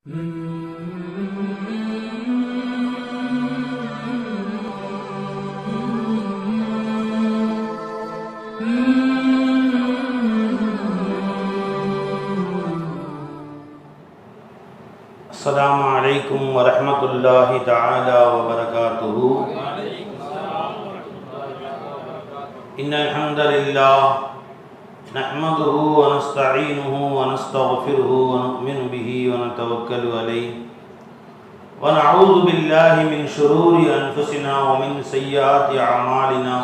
السلام عليكم ورحمة الله تعالى وبركاته. إن الحمد لله نحمده ونستعينه ونستغفره ونؤمن به ونتوكل عليه ونعوذ بالله من شرور أنفسنا ومن سيئات أعمالنا.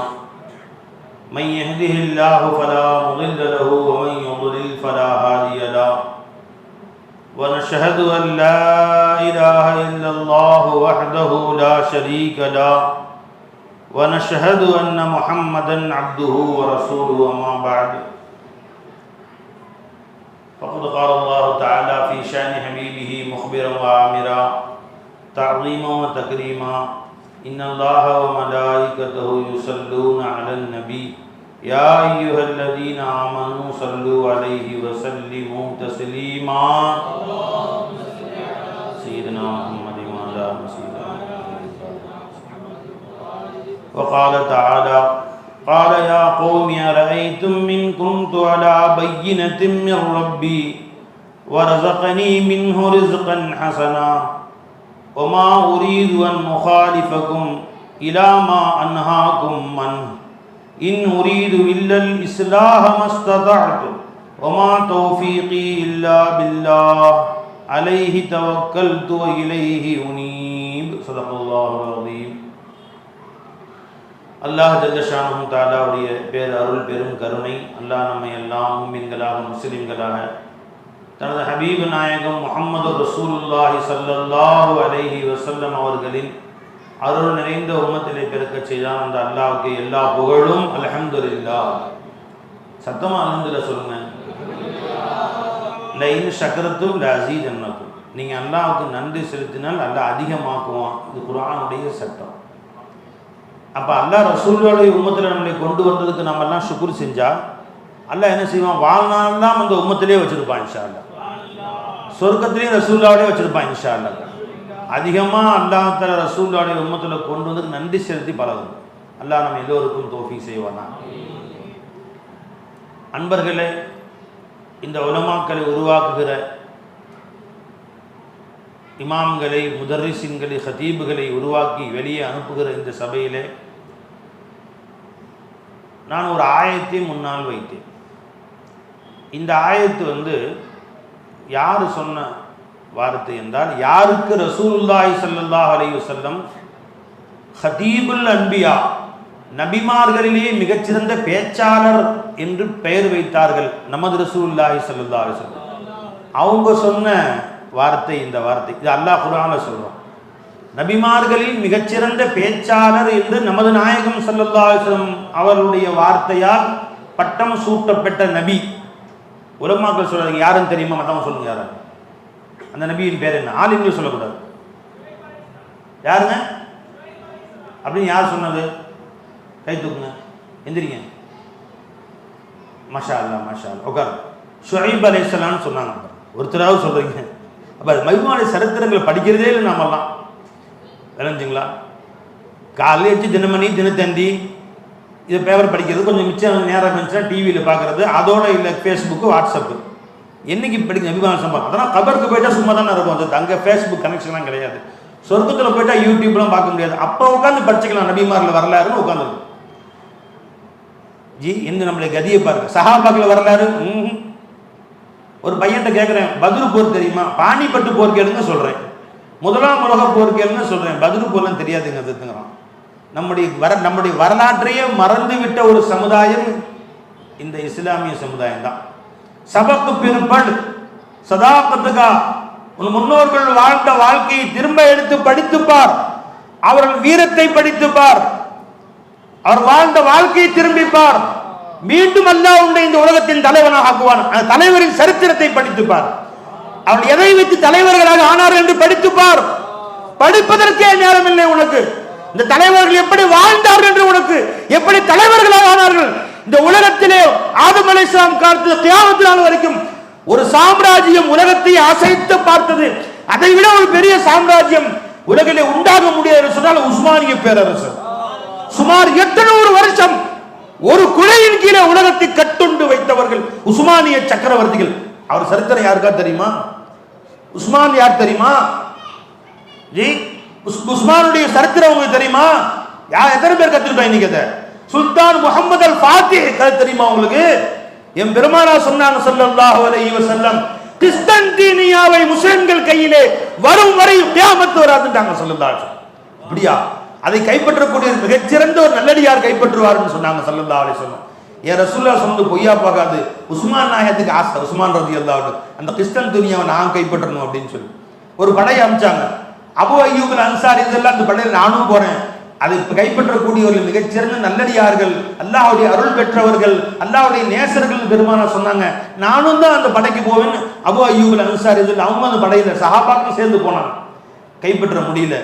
من يهده الله فلا مضل له ومن يضلل فلا هادي له. ونشهد أن لا إله إلا الله وحده لا شريك له ونشهد أن محمدا عبده ورسوله. أما بعد، فقد قال الله تعالى في شأن حبيبه مخبرا وآمرا تعظيما وتكريما: إن الله وملائكته يصلون على النبي يا أيها الذين آمنوا صلوا عليه وسلموا تسليما. سيدنا محمد وعلى آله وصحبه. وقال تعالى: قال يا قوم أرأيتم إن كنت على بينة من ربي ورزقني منه رزقا حسنا وما أريد أن أخالفكم إلى ما أنهاكم عنه إن أريد إلا الإصلاح ما استطعت وما توفيقي إلا بالله عليه توكلت وإليه أنيب. صدق الله العظيم. அல்லாஹ் ஜல்ல ஷானஹு தஆலாவுடைய பேரருள் பெரும் கருணை, அல்லாஹ் நம்மை எல்லாம் முஃமின்களாக முஸ்லிம்களாக தனது ஹபீப் நாயகம் முஹம்மது ரசூலுல்லாஹி ஸல்லல்லாஹு அலைஹி வஸல்லம் அவர்களின் அருள் நிறைந்த உம்மத்திலே பிறக்கச் செய்தான். அந்த அல்லாஹ்வுக்கு எல்லா புகழும். அல்ஹம்துலில்லாஹ். சத்தமாக அல்ஹம்துலில்லாஹ் சொல்லுங்க. லைன் ஷக்கரத்தும் லஅஸீதன்னக்கும். நீங்கள் அல்லாஹ்வுக்கு நன்றி செலுத்தினால் அல்லாஹ் அதிகமாக்குவான். இது குர்ஆனுடைய சட்டம். அப்போ அல்லாஹ் ரசூலுடைய உம்மத்தில் நம்மளை கொண்டு வந்ததுக்கு நம்ம எல்லாம் ஷுக்ர் செஞ்சால் அல்லாஹ் என்ன செய்வான்? வாழ்நாளெல்லாம் அந்த உம்மத்திலே வச்சுருப்பான். இன்ஷா அல்லாஹ் சொர்க்கத்திலேயே ரசூலுல்லாவோடய வச்சுருப்பான். இன்ஷா அல்லாஹ் அதிகமாக அல்லாஹ் தஆலா ரசூலுல்லாவுடைய உம்மத்தில் கொண்டு வந்து நன்றி செலுத்தி பழகும். அல்லாஹ் நம்ம எல்லோருக்கும் தௌஃபீக் செய்வானா. அன்பர்களே, இந்த உலமாக்களை உருவாக்குகிற இமாம்களை, முதர்ரிசின்களை, ஹதீபுகளை உருவாக்கி வெளியே அனுப்புகிற இந்த சபையிலே நான் ஒரு ஆயத்தை முன்னால் வைத்தேன். இந்த ஆயத்து யார் சொன்ன வார்த்தை என்றால், யாருக்கு ரசூலுல்லாஹி ஸல்லல்லாஹு அலைஹி வஸல்லம் ஹதீபுல் அன்பியா, நபிமார்களிலேயே மிகச்சிறந்த பேச்சாளர் என்று பெயர் வைத்தார்கள் நமது ரசூலுல்லாஹி ஸல்லல்லாஹு அலைஹி வஸல்லம், அவங்க சொன்ன வார்த்தை இந்த வார்த்தை. இது அல்லாஹ் குர்ஆனில் சொல்றான். நபிமார்களில் மிகச்சிறந்த பேச்சாளர் என்று நமது நாயகம் ஸல்லல்லாஹு அலைஹி வஸல்லம் அவருடைய வார்த்தையால் பட்டம் சூட்டப்பட்ட நபி. உலமாக்கள் சொல்றாங்க, யாருன்னு தெரியுமா? மத்தவங்க சொல்லுங்க, யாரு அந்த நபியின் பேர் என்ன? ஆலிம்கள் சொல்லக்கூடாது. யாருங்க அப்படின்னு யார் சொன்னது? கை தூக்குங்க, எந்திரிங்க. மாஷா அல்லாஹ், மாஷா அல்லாஹ். உட்கார். ஷுஐப் அலைஹிஸ்ஸலாம்னு சொன்னாங்க. ஒருத்தராவது சொல்றீங்க. அப்போ அது மஜ்முஆவுடைய சரித்திரங்களை படிக்கிறதே இல்லை நாமெல்லாம். விளைஞ்சுங்களா? காலையில் வச்சு தினமணி, தினத்தந்தி, இது பேப்பர் படிக்கிறது கொஞ்சம் மிச்சம் நேரம் இருந்துச்சுன்னா டிவியில் பார்க்குறது, அதோட இல்லை ஃபேஸ்புக்கு, வாட்ஸ்அப்பு. என்றைக்கு படிக்க நபிமான் சம்பவம். அதெல்லாம் கபருக்கு போயிட்டா சும்மா தானே இருக்கும். அது அங்கே ஃபேஸ்புக் கனெக்ஷன்லாம் கிடையாது. சொர்க்கத்தில் போயிட்டா யூடியூப்லாம் பார்க்க முடியாது. அப்போ உட்காந்து படிச்சுக்கலாம் நபிமாரில் வரலாறுன்னு உட்காந்துருக்கும். ஜி என்ன நம்மளுடைய கதியை பாருங்க. சஹாபாக்கள் வரலாறு. ஒரு பையன்கிட்ட கேட்குறேன், பத்ரு போர் தெரியுமா? பானிபட்டு போர் கேளுங்க சொல்கிறேன். முதலாம் உலக போர் கேளுங்க சொல்கிறேன். பத்ரு போர்லாம் தெரியாதுங்க அதுங்கிறான். நம்முடைய வரலாற்றையே மறந்து விட்ட ஒரு சமுதாயம் இந்த இஸ்லாமிய சமுதாயம் தான். சபக்கு பிற்படு சதாக்கத்துக்கா, உன் முன்னோர்கள் வாழ்ந்த வாழ்க்கையை திரும்ப எடுத்து படித்துப்பார். அவர்கள் வீரத்தை படித்துப்பார். அவர் வாழ்ந்த வாழ்க்கையை திரும்பிப்பார். மீண்டும் அல்லாஹ் உன்னை இந்த உலகத்தின் தலைவனாக ஆக்குவான். அந்த தலைவரின் சரித்திரத்தை படித்துப்பார். அவர்கள் எதை வைத்து தலைவர்களாக ஆனார் என்று படித்துப்பார். படிப்பதற்கே நேரம் இல்லை உனக்கு. இந்த தலைவர்கள் எப்படி வாழ்ந்தார்கள் என்று, உனக்கு எப்படி தலைவர்களாக ஆனார்கள். இந்த உலகத்திலே ஆதம் அலைஹிஸ்ஸலாம் காலத்தில் கியாமத் நாள் வரைக்கும் ஒரு சாம்ராஜ்யம் உலகத்தை அசைத்து பார்த்தது. அதை விட ஒரு பெரிய சாம்ராஜ்யம் உலகிலே உண்டாக முடியாது சொன்னால் உஸ்மானிய பேரரசு. சுமார் 800 வருஷம் ஒரு குடையின் கீழே உலகத்தை கட்டுண்டு வைத்தவர்கள் உஸ்மானிய சக்கரவர்த்திகள். அவர் சரித்திரம் யாருக்கா தெரியுமா? உஸ்மான் யார் தெரியுமா? ஜி, உஸ்மானுடைய சரித்திரம் உங்களுக்கு தெரியுமா? எத்தனை பேர் கத்துக்கிட்டோம் இன்னைக்கு? சுல்தான் முகமது அல் ஃபாத்திஹ் கதை தெரியுமா உங்களுக்கு? என் பெருமானார் சொன்னாங்க ஸல்லல்லாஹு அலைஹி வஸல்லம், கிறிஸ்தீனியாவை முஸ்லிம்கள் கையிலே வரும் வரை கியாமத் வராதுன்றாங்க ஸல்லல்லாஹு அலைஹி வஸல்லம். அப்படியா? அதை கைப்பற்றக்கூடிய மிகச்சிறந்த ஒரு நல்லடியார் கைப்பற்றுவார்னு சொன்னாங்க ஸல்லல்லாஹு அலைஹி வஸல்லம். ஏன் ரசூலுல்லாஹ் சொன்னது பொய்யா பார்க்காது. உஸ்மான் நாயகத்துக்கு ஆசை, உஸ்மான் ரலியல்லாஹு அன்ஹு அந்த கிறிஸ்தீனியாவை நான் கைப்பற்றணும் அப்படின்னு சொல்லி ஒரு படையை அனுப்பிச்சாங்க. அபூ அய்யூப் அல் அன்சாரி இதெல்லாம் அந்த படையில் நானும் போறேன். அதை கைப்பற்றக்கூடியவர்கள் மிகச்சிறந்த நல்லடியார்கள், அல்லாஹ்வுடைய அருள் பெற்றவர்கள், அல்லாஹ்வுடைய நேசர்கள் பெருமானார் சொன்னாங்க. நானும் தான் அந்த படைக்கு போவேன்னு அபூ அய்யூப் அல் அன்சாரி அவங்க அந்த படையில சஹாபாக்கள் சேர்ந்து போனாங்க. கைப்பற்ற முடியல,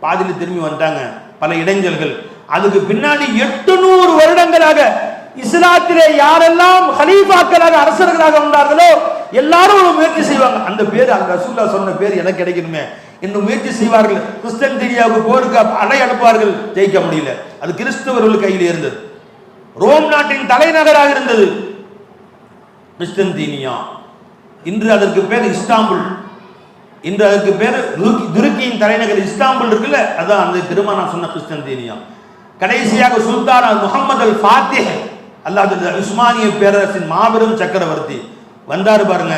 பாதியில் திரும்பி வந்துட்டாங்க. பல இடைஞ்சல்கள். அதுக்கு பின்னாடி 800 வருடங்களாக இஸ்லாத்திலே யாரெல்லாம் ஹலீஃபாக்களாக அரசர்களாக வந்தார்களோ எல்லாரும் ஒரு முயற்சி செய்வாங்க. அந்த பேர் அந்த ரசூலுல்லாஹ் சொன்ன பேர் எனக்கு கிடைக்கணுமே இன்னும் முயற்சி செய்வார்கள். கிறிஸ்தீனியாவுக்கு போருக்கு அலை அனுப்புவார்கள். ஜெயிக்க முடியல. அது கிறிஸ்தவர்கள் கையில் இருந்தது. ரோம் நாட்டின் தலைநகராக இருந்தது கிறிஸ்தீனியா. இன்று அதற்கு பேர் இஸ்தாம்புல். இன்று அதற்கு பேர் துருக்கியின் தலைநகர் இஸ்தாம்புல் இருக்குல்ல, அதான் அந்த பெருமானார் சொன்ன கிறிஸ்தீனியா. கடைசியாக சுல்தான் முகமது அல் ஃபாத்திஹ், அல்லாஹ் உஸ்மானிய பேரரசின் மாபெரும் சக்கரவர்த்தி வந்தார் பாருங்க.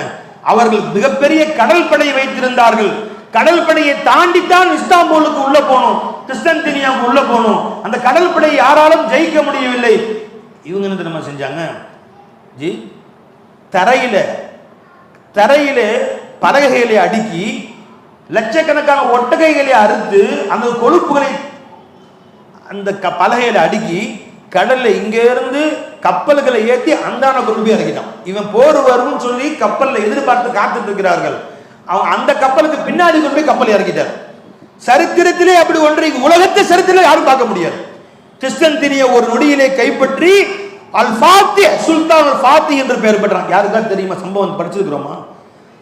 அவர்கள் மிகப்பெரிய கடல் படை வைத்திருந்தார்கள். கடல் படையை தாண்டித்தான் இஸ்தாம்பூலுக்கு உள்ள போனோம், கிறிஸ்தீனியாவுக்கு உள்ள போனோம். அந்த கடல் படை யாராலும் ஜெயிக்க முடியவில்லை. இவங்க என்ன தெரியுமா செஞ்சாங்க? ஜி, தரையிலே பலகைகளை அடுக்கி லட்சக்கணக்கான ஒட்டகைகளை அறுத்து அந்த கொழுப்புகளை அந்த பலகையில அடுக்கி கடல்ல இங்க இருந்து கப்பல்களை ஏற்றி அந்தான கொண்டு போய் இறக்கிட்டான். இவன் போர் வரும்னு சொல்லி கப்பல்ல எதிர்பார்த்து காத்துட்டு இருக்கிறார்கள். அவங்க அந்த கப்பலுக்கு பின்னாடி கொண்டு போய் கப்பல் இறக்கிட்டார். சரித்திரத்திலே அப்படி ஒன்றை உலகத்தை சரித்திரத்தில் யாரும் பார்க்க முடியாது. கிறிஸ்தீனியா ஒரு நொடியிலே கைப்பற்றி அல் ஃபாத்திஹ், சுல்தான் அல் ஃபாத்திஹ் என்று பெயர் பெற்றான். யாருக்கா தெரியுமா? சம்பவம் படிச்சிருக்கிறோமா?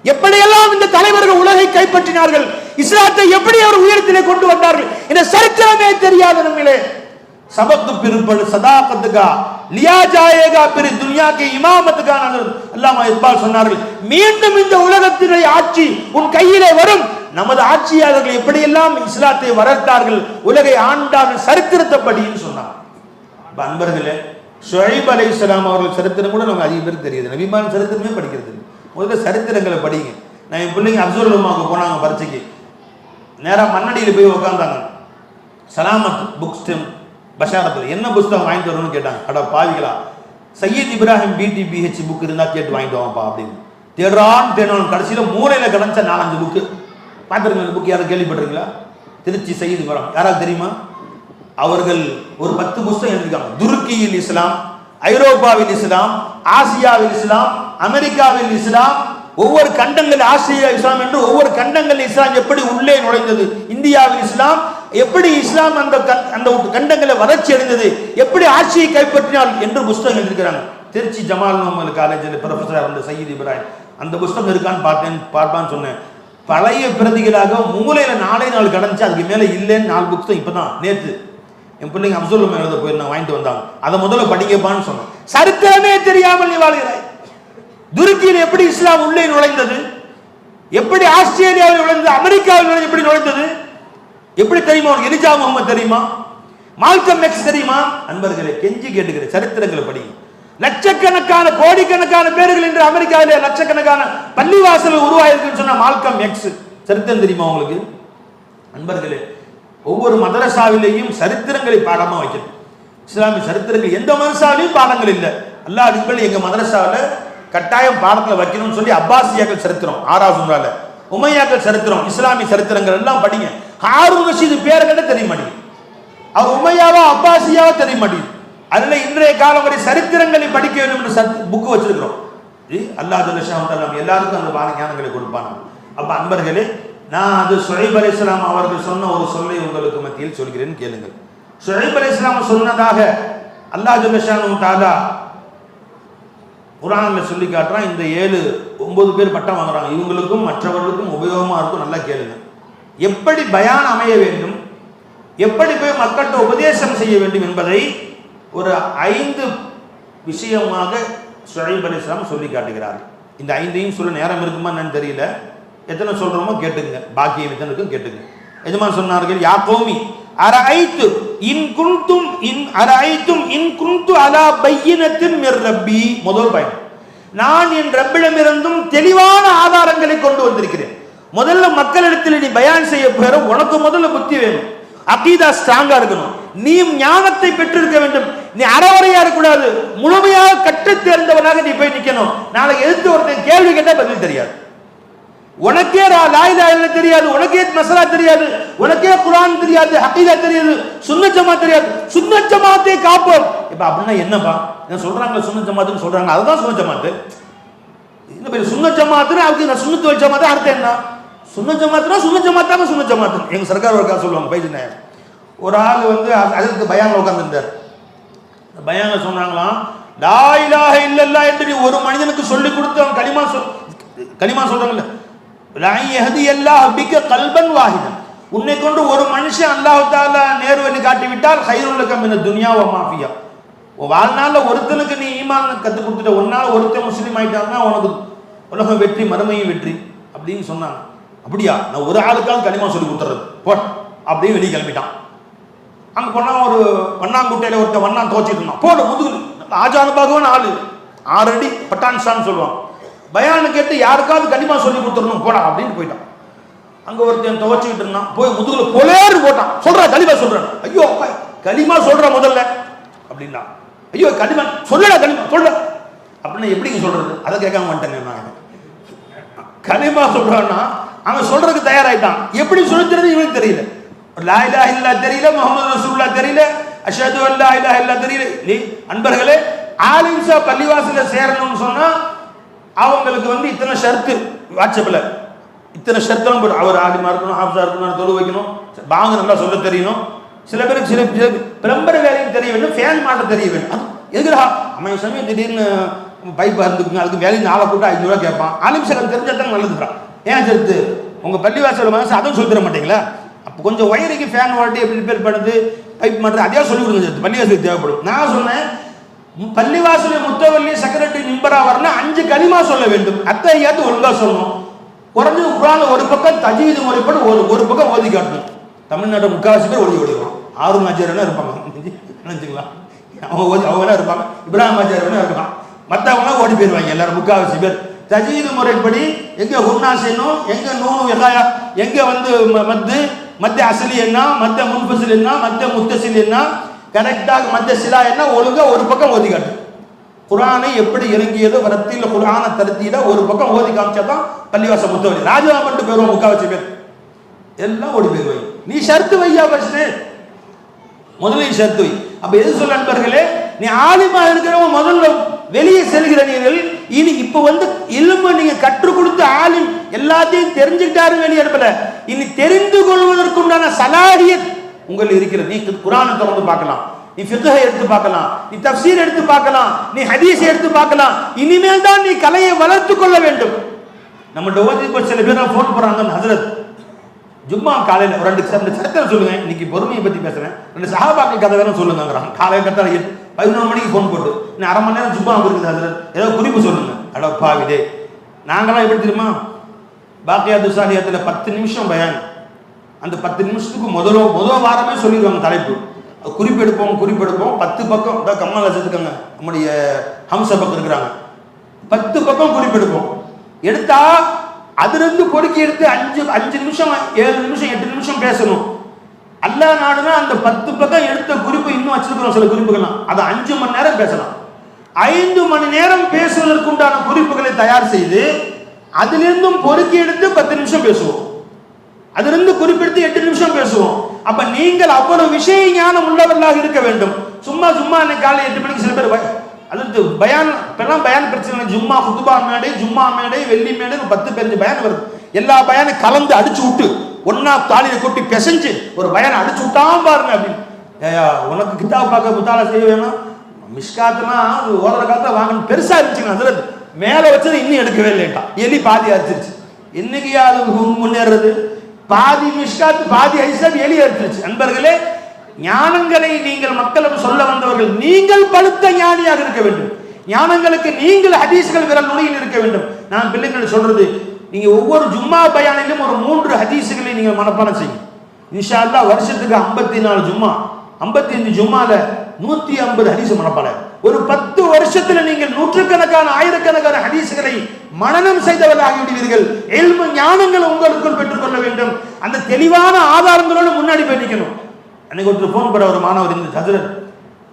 எப்படியெல்லாம் இந்த தலைவர்கள் உலகை கைப்பற்றினார்கள், இஸ்லாத்தை எப்படி அவர் உயரத்திலே கொண்டு வந்தார்கள், இந்த சரித்திரமே தெரியாத நம்மளே. சபத்து பிற்படு சதாகத்துக்கா லியா ஜாயேகா பிற துனியா கே இமாமத்துக்கான அல்லாமா இக்பால் சொன்னார்கள், மீண்டும் இந்த உலகத்தினுடைய ஆட்சி உன் கையிலே வரும். நமது ஆட்சியாளர்கள் எப்படியெல்லாம் இஸ்லாத்தை வளர்த்தார்கள், உலகை ஆண்டார்கள் சரித்திரத்தைப்படின்னு சொன்னார். அன்பர்களே, ஷுஐப் அலைஹிஸ்ஸலாம் அவர்கள் சரித்திரம் கூட நமக்கு அதிக பேர் தெரியுது. நபிமான சரித்திரமே படிக்கிறது இல்லை. முதல்ல சரித்திரங்களை படிங்க. நான் என் பிள்ளைங்க அப்சல் உலமாவுக்கு போனாங்க பரீட்சைக்கு. நேராக மண்ணடியில் போய் உட்காந்தாங்க. சலாமத் புக் ஸ்டெம் பஷாரத்தில் என்ன புஸ்தகம் வாங்கிட்டு வரணும்னு கேட்டாங்க. அட பாவிகளா, சையத் இப்ராஹிம் BTBH புக் இருந்தால் கேட்டு வாங்கிட்டு வாங்கப்பா அப்படின்னு தேடுறான்னு தேடணும். கடைசியில் மூலையில் கிடச்ச 4-5 புக்கு பார்த்துருங்க. இந்த புக் யாரும் கேள்விப்பட்டிருக்கீங்களா? திருச்சி சையத் இப்ராஹிம் யாராவது தெரியுமா? அவர்கள் ஒரு 10 புஸ்தகம் எழுதியிருக்காங்க. துருக்கியில் இஸ்லாம், ஐரோப்பாவில் இஸ்லாம், ஆசியாவில் இஸ்லாம், அமெரிக்காவில் இஸ்லாம், ஒவ்வொரு கண்டங்கள் ஆசியா இஸ்லாம் என்று ஒவ்வொரு கண்டங்கள் இஸ்லாம் எப்படி உள்ளே நுழைந்தது, இந்தியாவில் இஸ்லாம் எப்படி இஸ்லாம் அந்த கண்டங்களை வளர்ச்சி அடைந்தது, எப்படி ஆட்சியை கைப்பற்றினார் என்று புஸ்தகம் எழுதியிருக்கிறாங்க. திருச்சி ஜமால் முஹம்மது காலேஜில் ப்ரொஃபஸர் அந்த சையத் இப்ராஹிம் அந்த புஸ்தகம் இருக்கான்னு பார்ப்பான்னு சொன்னேன். பழைய பிரதிகளாக மூலையில் 4 கடந்துச்சு. அதுக்கு மேலே இல்லைன்னு 4 புக்ஸ் இப்போ தான் நேற்று என் பிள்ளைங்க அப்சல் எழுத போயிருந்தாங்க, வாங்கிட்டு வந்தாங்க. அதை முதல்ல படிக்கப்பான்னு சொன்னேன். சரித்திரமே தெரியாமல் நீ வாழ்கிறாய். துருக்கியில் எப்படி இஸ்லாம் உள்ளே நுழைந்தது, எப்படி ஆஸ்திரேலியாவில் நுழைந்தது, அமெரிக்காவில் எப்படி நுழைந்தது, எப்படி தெரியுமா? உனக்கு எலிஜா முகமது தெரியுமா? மால்கம் எக்ஸ் தெரியுமா? அன்பர்களே, கெஞ்சி கேட்டுக்கிற சரித்திரங்களை படி. லட்சக்கணக்கான கோடிக்கணக்கான பேர்கள் இன்று அமெரிக்காவிலே லட்சக்கணக்கான பள்ளிவாசல் உருவாயிருக்குன்னு சொன்ன மால்கம் எக்ஸ் சரித்திரம் தெரியுமா உங்களுக்கு? அன்பர்களே, ஒவ்வொரு மதரசாவிலேயும் சரித்திரங்களை பாடமா வைக்கணும். இஸ்லாமிய சரித்திரங்கள் எந்த மதரசாவிலையும் பாடங்கள் இல்லை. அல்லாஹ் அதுபடி எங்க மதரசாவில் கட்டாயம் பாடத்தில் வைக்கணும்னு சொல்லி அப்பாசியாக்கள் சரித்திரம் 6ஆவது நூறால, உமையாக்கள் சரித்திரம், இஸ்லாமிய சரித்திரங்கள் எல்லாம் படிங்க. ஹாரூன் ரஷீது பேரை கண்ட தெரிய மாட்டேங்குது. அவர் உமையாவா அப்பாசியாவா தெரிய மாட்டேங்குது. அதுல இன்றைய காலம் வரை சரித்திரங்களை படிக்க வேண்டும் என்று புக்கு வச்சிருக்கிறோம். அல்லாஹ் நம்ம எல்லாருக்கும் அந்த பாட ஞானங்களை கொடுப்பாங்க. அப்ப அன்பர்களே, நான் அது ஷுஐப் அலைஹிஸ்ஸலாம் அவர்கள் சொன்ன ஒரு சொல்லை உங்களுக்கு மத்தியில் சொல்கிறேன், கேளுங்கள். ஷுஐப் அலைஹிஸ்ஸலாம் சொன்னதாக அல்லாஹ் ஜல்ல ஷானஹு தஆலா குர்ஆன்ல சொல்லி காட்டுறான். இந்த 7 9 பேர் பட்டம் வாங்குறாங்க. இவங்களுக்கும் மற்றவர்களுக்கும் உபயோகமாக இருக்கும். நல்லா கேளுங்க. எப்படி பயான் அமைய வேண்டும், எப்படி போய் மக்கள்கிட்ட உபதேசம் செய்ய வேண்டும் என்பதை ஒரு 5 விஷயமாக ஷுஐப் அலைஹிஸ்ஸலாம் சொல்லி காட்டுகிறார்கள். இந்த 5ஐயும் சொல்ல நேரம் இருக்குமா என்னன்னு தெரியல, எத்தனை சொல்றோமோ கேட்டுங்க, பாக்கியம் எத்தனை இருக்கும் கேட்டுங்க. எஜமான் சொன்னார்கள், யா கௌமி அரஐத்து இன் குன்து அலா பையினத்தின் மிர் ரப்பி. முதல் பயன், நான் என் ரப்பிடமிருந்தும் தெளிவான ஆதாரங்களை கொண்டு வந்திருக்கிறேன். முதல்ல மக்களிடத்தில் நீ பயான் செய்ய போற, உனக்கு முதல்ல புத்தி வேணும், அகீதா ஸ்ட்ராங்கா இருக்கணும், நீயும் ஞானத்தை பெற்றிருக்க வேண்டும். நீ அறவரையா இருக்கக்கூடாது, முழுமையாக கற்று தேர்ந்தவனாக நீ போய் நிக்கணும். நாளைக்கு எதிர்த்து ஒருத்தன் கேள்வி கேட்டா பதில் தெரியாது, உனக்கே லா இலாஹா இல்லல்லாஹ் தெரியாது, உனக்கே மஸலா தெரியாது, உனக்கே குர்ஆன் தெரியாது, அகீதா தெரியாது, சுன்னத் ஜமாத் தெரியாது. சுன்னத் ஜமாத்தை காப்போம். இப்ப அப்படின்னா என்னப்பா என்ன சொல்றாங்க? சுன்னத் ஜமாத்துன்னு சொல்றாங்க, அதுதான் சுன்னத் ஜமாத்து. என்ன பேர் சுன்னத் ஜமாத்துன்னு? அதுக்கு சுன்னத் வல் ஜமாத் அர்த்தம் என்ன? சுன்னத் ஜமாத்னா சுன்னத் ஜமாத்தாங்க, சுன்னத் ஜமாத். எங்க சர்க்கார் ஒருக்கா சொல்லுவாங்க, பைஜின ஒரு ஆள் வந்து அதுக்கு பயான்ல உட்கார்ந்துருந்தார். பயான்ல சொன்னாங்களாம், லா இலாஹா இல்லல்லாஹ் என்று நீ ஒரு மனிதனுக்கு சொல்லி கொடுத்து அவன் கலிமா சொல்றாங்கல்ல, லா யஹ்தி அல்லாஹ் பிக கல்பன் வாஹிதன், உன்னை கொண்டு ஒரு மனுஷன் அல்லாஹ் தஆலா நேர்வழி காட்டி விட்டால் கைருல் லக மின துன்யா வ மா ஃபியா. வாழ்நாள்ல ஒருத்தனுக்கு நீ ஈமான் கத்து கொடுத்துட்ட, ஒன்னால ஒருத்தன் முஸ்லீம் ஆயிட்டான்னா உனக்கு உலகம் வெற்றி, மறுமையும் வெற்றி அப்படின்னு சொன்னாங்க. அப்படியா, நான் ஒரு ஆளுக்காவது களிமா சொல்லி கொடுத்துறது போட் அப்படின்னு வெளியே கிளம்பிட்டான். அங்க போனா ஒரு வண்ணாங்குட்டையில ஒருத்தன் வண்ணான் துவச்சிட்டு இருந்தான். போட முதுகு ஆஜானுபாகவன் ஆளு 6 அடி பட்டான்சான்னு சொல்லுவான். பயானு கேட்டு யாருக்காவது களிமா சொல்லி கொடுத்துடணும் போடா அப்படின்னு போயிட்டான். அங்க ஒருத்தன் துவச்சிக்கிட்டு இருந்தான், போய் முதுகுல பொலேறு போட்டான். சொல்ற களிமா சொல்றேன். ஐயோ களிமா சொல்ற முதல்ல அப்படின்னா, ஐயோ களிமா சொல்லடா, களிமா சொல்ற அப்படின்னு எப்படிங்க சொல்றது? அதை கேட்காம வந்துட்டேங்க நான். களிமா சொல்றான்னா அவன் சொல்றதுக்கு தயாராயிட்டான், எப்படி சொல்லுறது இவனுக்கு தெரியல. லா இலாஹா இல்லல்லாஹ் தெரியல, முஹம்மது ரசூலுல்லாஹ் தெரியல, அஷ்ஹது அன் லா இலாஹா இல்லல்லாஹ் தெரியல. அன்பர்களே, ஆலிம்ஸா பள்ளிவாசல்ல சேரணும்னு சொன்னா அவங்களுக்கு வந்து இத்தனை ஷர்த்து, வாட்ஸ்அப்ல இத்தனை ஷர்த்தெல்லாம் போட்டு, அவர் ஆலிமா இருக்கணும், ஹாஃபிஸா இருக்கணும், தொழு வைக்கணும், பாங்க நல்லா சொல்ல தெரியணும், சில பேருக்கு சில பிரம்பர வேலையும் தெரிய வேண்டும், ஃபேன் மாட்ட தெரிய வேண்டும். எதுக்குறா அவன் சமயம் திடீர்னு பைப் அறுந்துக்குங்க, அதுக்கு வேலையை 4 கூட்டம் 500 ரூபா கேட்பான். ஆலிம்ஸாக்கள் தெரிஞ்சாதான் நல்லதுறான். ஏன் சேர்த்து உங்க பள்ளிவாசல் மனசு அதுவும் சொல்லி தர மாட்டீங்களா? அப்போ கொஞ்சம் ஒயரிக்கு ஃபேன் வாட்டி எப்படி ரிப்பேர் பண்ணுறது, பைப் மாட்டுறது, அதையா சொல்லி கொடுங்க சேர்த்து, பள்ளிவாசலுக்கு தேவைப்படும். நான் சொன்னேன், பள்ளிவாசல முத்தவல்லி செக்ரட்டரி நிம்பரா வரணும், 5 களிமா சொல்ல வேண்டும், அத்தையாத்து ஒழுங்கா சொல்லணும், குறைஞ்சு குர்ஆன்ல ஒரு பக்கம் தஜ்வீது முறைப்படி ஒரு பக்கம் ஓதி காட்டணும். தமிழ்நாடு முக்காவாசி பேர் ஓடிடுவான். ஆரூன் ஆச்சாரியனா இருப்பாங்க நினைச்சுக்கலாம், அவங்க இருப்பாங்க, இப்ராஹிம் ஆச்சாரியனா இருப்பான், மற்றவங்களாம் ஓடி போயிடுவாங்க எல்லாரும் முக்காவாசி பேர். தஜ்வீது முறைப்படி எங்க ஹுன்னா செய்யணும், எங்க நூனு வெகாயா, எங்க வந்து மத்திய அசலி என்ன, மத்திய முன்பசில் என்ன, மத்திய முத்தசில் என்ன, கரெக்டாக மத்திய சிலா என்ன, ஒழுங்கா ஒரு பக்கம் ஓதி காட்டு. குர்ஆனை எப்படி இறங்கியதோ வரத்தில குர்ஆனை தருத்தில ஒரு பக்கம் ஓதி காமிச்சாதான் பள்ளிவாச முத்தவலி. ராஜா பண்ணிட்டு போயிடுவோம் முக்காவாசி பேர், எல்லாம் ஓடி போயிடுவாங்க. நீ ஷர்த்து வையா, ஃபர்ஸ்ட் முதலில் ஷர்த்து வை. அப்ப எது சொல்ல நண்பர்களே, நீ ஆலிமா இருக்கிறவங்க முதல்ல வெளியே செல்கிற நீங்கள் இனி இப்ப வந்து இல்ம நீங்க கற்றுக் கொடுத்து ஆலிம் எல்லாத்தையும் தெரிஞ்சுக்கிட்டாரு வெளியே அனுப்பல, இனி தெரிந்து கொள்வதற்குண்டான சலாஹியத் உங்களுக்கு இருக்கிறது. நீ குர்ஆனை திறந்து பார்க்கலாம், நீ ஃபிக்ஹை எடுத்து பார்க்கலாம், நீ தஃப்சீர் எடுத்து பார்க்கலாம், நீ ஹதீஸ் எடுத்து பார்க்கலாம். இனிமேல் தான் நீ கலையை வளர்த்து கொள்ள வேண்டும். நம்ம ஓதி சில பேர் ஃபோன் போடுறாங்க, ஹஜ்ரத் ஜும்மா காலையில் 2 சரித்திரம் சொல்லுங்க, இன்னைக்கு பொறுமையை பத்தி பேசுறேன், 2 சஹாபாக்கள் கதை வேணும் சொல்லுங்கிறாங்க. காலையில் கத்தால 11 மணிக்கு ஃபோன் போட்டு, இன்னும் அரை மணி நேரம் ஜும்மா இருக்குது ஹஜ்ரத், ஏதோ குறிப்பு சொல்லுங்க. அட பாவிதே, நாங்களாம் எப்படி தெரியுமா, பாக்கியாத்து சாலியாத்துல 10 நிமிஷம் பயான், அந்த 10 நிமிஷத்துக்கு முதல் வாரமே சொல்லிடுவாங்க தலைப்பு, குறிப்பெடுப்போம் 10 பக்கம். கம்மல் வச்சிருக்காங்க நம்முடைய ஹம்சபக் இருக்கிறாங்க, 10 பக்கம் குறிப்பெடுப்போம். எடுத்தா அதிலிருந்து பொறுக்கி எடுத்து 5 நிமிஷம் 7 நிமிஷம் 8 நிமிஷம் பேசணும். அல்லாஹ் நாடுனா அந்த 10 பக்கம் எடுத்த குறிப்பு இன்னும் வச்சிருக்கிறோம், சில குறிப்புகள்லாம் அதை 5 மணி நேரம் பேசலாம். 5 மணி நேரம் பேசுவதற்குண்டான குறிப்புகளை தயார் செய்து அதிலிருந்தும் பொறுக்கி எடுத்து 10 நிமிஷம் பேசுவோம், அதிலிருந்து குறிப்பெடுத்து 8 நிமிஷம் பேசுவோம். அப்ப நீங்கள் அவ்வளவு விஷய ஞானம் உள்ளவர்களாக இருக்க வேண்டும். சும்மா அன்னைக்கு காலை 8 மணிக்கு சில பேர் அது பயான், இப்பெல்லாம் பயான் பிரச்சனை, ஜும்மா குத்துபா மேடை, ஜும்மா மேடை, வெள்ளி மேடை, 10-15 பயான் வருது. எல்லா பயானை கலந்து அடிச்சு விட்டு ஒன்னா தாலியை கொட்டி பிசைஞ்சு ஒரு பயான் அடிச்சு விட்டாம பாருங்க அப்படின்னு. உனக்கு கிதாப் பார்க்க முத்தாலா செய்ய வேணும், மிஷ்காத்துலாம் ஓதுற காலத்துல வாங்கணும், பெருசா இருந்துச்சுங்க. அதுல மேலே வச்சது இன்னும் எடுக்கவே இல்லைட்டா, எலி பாதி அரிச்சிருச்சு. இன்னைக்கு அது முன்னேறது, பாதி மிஷ்காத் பாதி ஹைஸ்லாம் எலி அரிச்சிருச்சு. நண்பர்களே, ஞானங்களை நீங்கள் மக்களும் சொல்ல வந்தவர்கள், நீங்கள் பழுத்த ஞானியாக இருக்க வேண்டும். ஞானங்களுக்கு நீங்கள் ஹதீஸ்கள் விரல் நுனியில் இருக்க வேண்டும். நான் பிள்ளைங்கள் சொல்றது, நீங்க ஒவ்வொரு ஜும்மா பயானிலும் ஒரு 3 ஹதீஸ்களை நீங்க மனப்பாடம் செய்யுங்க. இன்ஷா அல்லாஹ் வருஷத்துக்கு 54 ஜும்மா, 55 ஜும்மால 150 ஹதீஸ் மனப்பாடம். ஒரு 10 வருஷத்துல நீங்கள் நூற்றுக்கணக்கான ஆயிரக்கணக்கான ஹதீஸ்களை மனனம் செய்தவர்கள் ஆகிவிடுவீர்கள். இல்மு ஞானங்கள் உங்களுக்குள் பெற்றுக்கொள்ள வேண்டும். அந்த தெளிவான ஆதாரங்களோடு முன்னாடி போய் நிற்கணும். அன்னைக்கு ஒருத்தர் ஃபோன் பண்ண ஒரு மாணவர், இந்த ஹஜ்ரத்